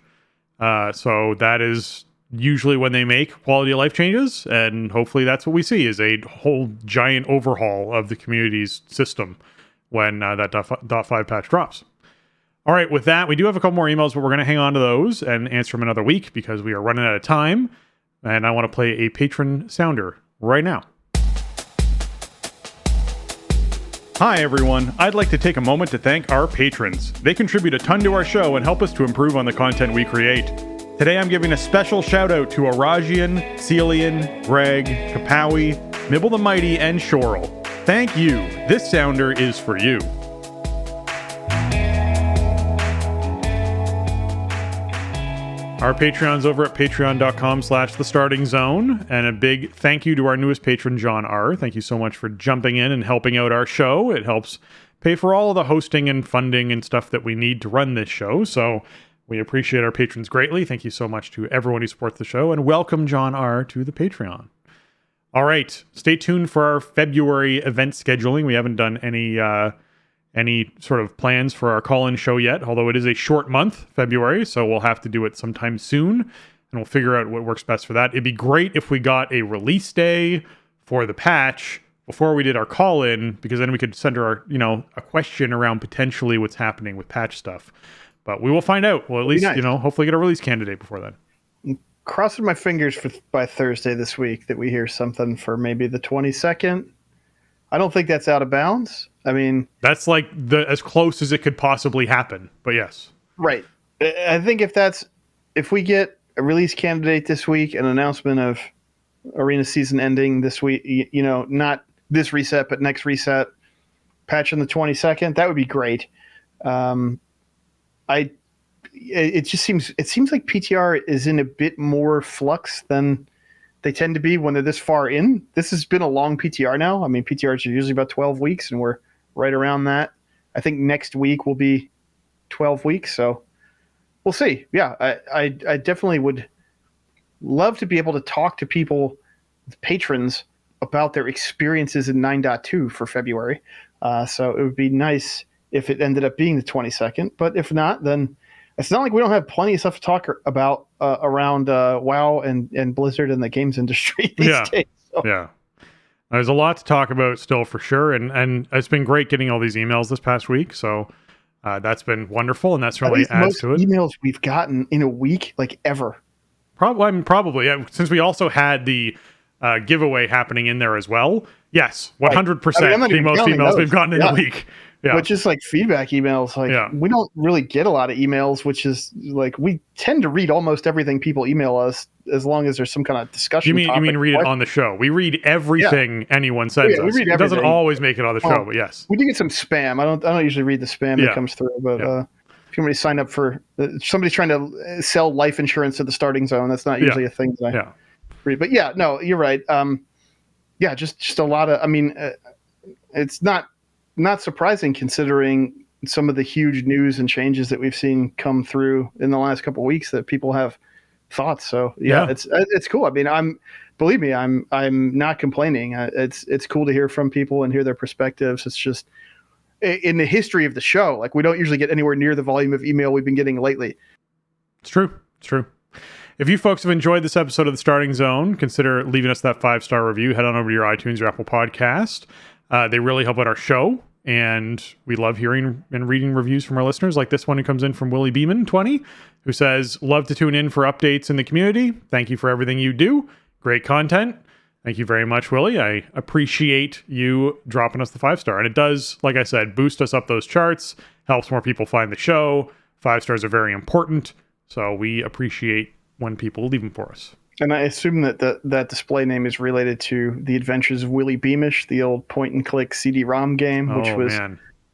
So that is usually when they make quality of life changes, and hopefully that's what we see is a whole giant overhaul of the community's system when that .5 patch drops. All right, with that, we do have a couple more emails, but we're going to hang on to those and answer them another week because we are running out of time, and I want to play a patron sounder right now. Hi everyone, I'd like to take a moment to thank our patrons. They contribute a ton to our show and help us to improve on the content we create. Today I'm giving a special shout out to Arajian, Celian, Greg, Kapawi, Mibble the Mighty, and Shorel. Thank you. This sounder is for you. Our Patreon's over at patreon.com/thestartingzone. And a big thank you to our newest patron, John R. Thank you so much for jumping in and helping out our show. It helps pay for all of the hosting and funding and stuff that we need to run this show. So we appreciate our patrons greatly. Thank you so much to everyone who supports the show. And welcome, John R., to the Patreon. All right. Stay tuned for our February event scheduling. We haven't done any sort of plans for our call-in show yet, although it is a short month, February, so we'll have to do it sometime soon, and we'll figure out what works best for that. It'd be great if we got a release day for the patch before we did our call-in, because then we could send her, a question around potentially what's happening with patch stuff. But we will find out. We'll at least, hopefully get a release candidate before then. Crossing my fingers by Thursday this week that we hear something for maybe the 22nd. I don't think that's out of bounds. I mean, that's like as close as it could possibly happen, but yes. Right. I think if we get a release candidate this week, an announcement of arena season ending this week, not this reset, but next reset, patch on the 22nd, that would be great. It seems like PTR is in a bit more flux than they tend to be when they're this far in. This has been a long PTR now. I mean, PTRs are usually about 12 weeks, and we're right around that. I think next week will be 12 weeks, so we'll see. Yeah, I definitely would love to be able to talk to people, patrons, about their experiences in 9.2 for February. So it would be nice if it ended up being the 22nd, but if not, then it's not like we don't have plenty of stuff to talk about around WoW and Blizzard and the games industry these days. So. Yeah. There's a lot to talk about still for sure. And it's been great getting all these emails this past week. So That's been wonderful, and that's At really least the adds most to it. emails we've gotten in a week, like ever. Probably, yeah, since we also had the giveaway happening in there as well. Yes, 100% the most emails we've gotten in a week. Yeah. But just like feedback emails, like we don't really get a lot of emails, which is like we tend to read almost everything people email us as long as there's some kind of discussion. You mean read it on the show? We read everything anyone sends us. We read everything. It doesn't always make it on the show, but yes. We do get some spam. I don't usually read the spam that comes through, but if you want to sign up for somebody's trying to sell life insurance to the starting zone, that's not usually a thing that I read. But yeah, no, you're right. Just a lot of. I mean, it's not surprising considering some of the huge news and changes that we've seen come through in the last couple of weeks that people have thoughts. So it's cool. I mean, believe me, I'm not complaining. It's cool to hear from people and hear their perspectives. It's just in the history of the show, like we don't usually get anywhere near the volume of email we've been getting lately. It's true. If you folks have enjoyed this episode of The Starting Zone, consider leaving us that 5-star review. Head on over to your iTunes or Apple Podcast. They really help out our show, and we love hearing and reading reviews from our listeners, like this one who comes in from Willie Beeman 20, who says, love to tune in for updates in the community. Thank you for everything you do. Great content. Thank you very much, Willie. I appreciate you dropping us the 5-star. And it does, like I said, boost us up those charts, helps more people find the show. 5 stars are very important, so we appreciate when people leave them for us. And I assume that that display name is related to The Adventures of Willie Beamish, the old point-and-click CD-ROM game, which was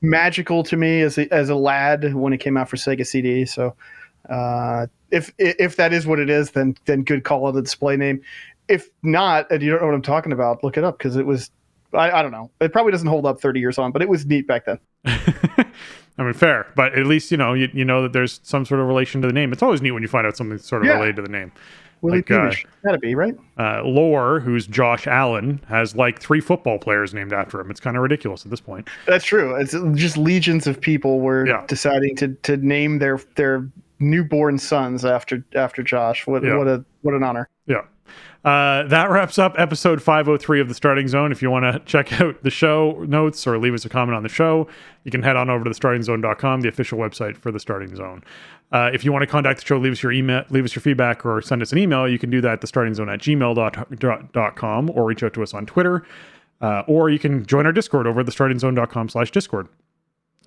magical to me as a lad when it came out for Sega CD. So if that is what it is, then good call on the display name. If not, and you don't know what I'm talking about, look it up, because it was, I don't know. It probably doesn't hold up 30 years on, but it was neat back then. I mean, fair, but at least you know that there's some sort of relation to the name. It's always neat when you find out something sort of related to the name. Willie Beamish. Gotta be, right? Lore, who's Josh Allen, has like 3 football players named after him. It's kind of ridiculous at this point. That's true. It's just legions of people were deciding to name their newborn sons after Josh. What an honor. Yeah. That wraps up episode 503 of The Starting Zone. If you want to check out the show notes or leave us a comment on the show, you can head on over to thestartingzone.com, the official website for The Starting Zone. If you want to contact the show, leave us your email, leave us your feedback, or send us an email, you can do that at thestartingzone@gmail.com, or reach out to us on Twitter, or you can join our Discord over at thestartingzone.com/Discord.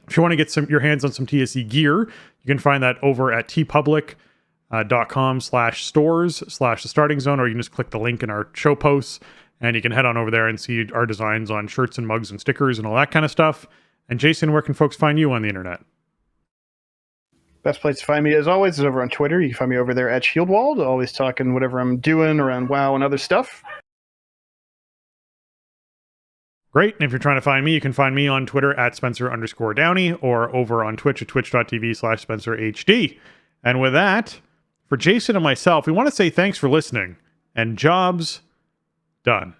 If you want to get your hands on some TSE gear, you can find that over at tpublic.com/stores/the starting zone, or you can just click the link in our show posts and you can head on over there and see our designs on shirts and mugs and stickers and all that kind of stuff. And Jason, where can folks find you on the internet? Best place to find me, as always, is over on Twitter. You can find me over there at Shieldwald, always talking whatever I'm doing around WoW and other stuff. Great. And if you're trying to find me, you can find me on Twitter at Spencer_Downey, or over on Twitch at twitch.tv/SpencerHD. And with that, for Jason and myself, we want to say thanks for listening, and job's done.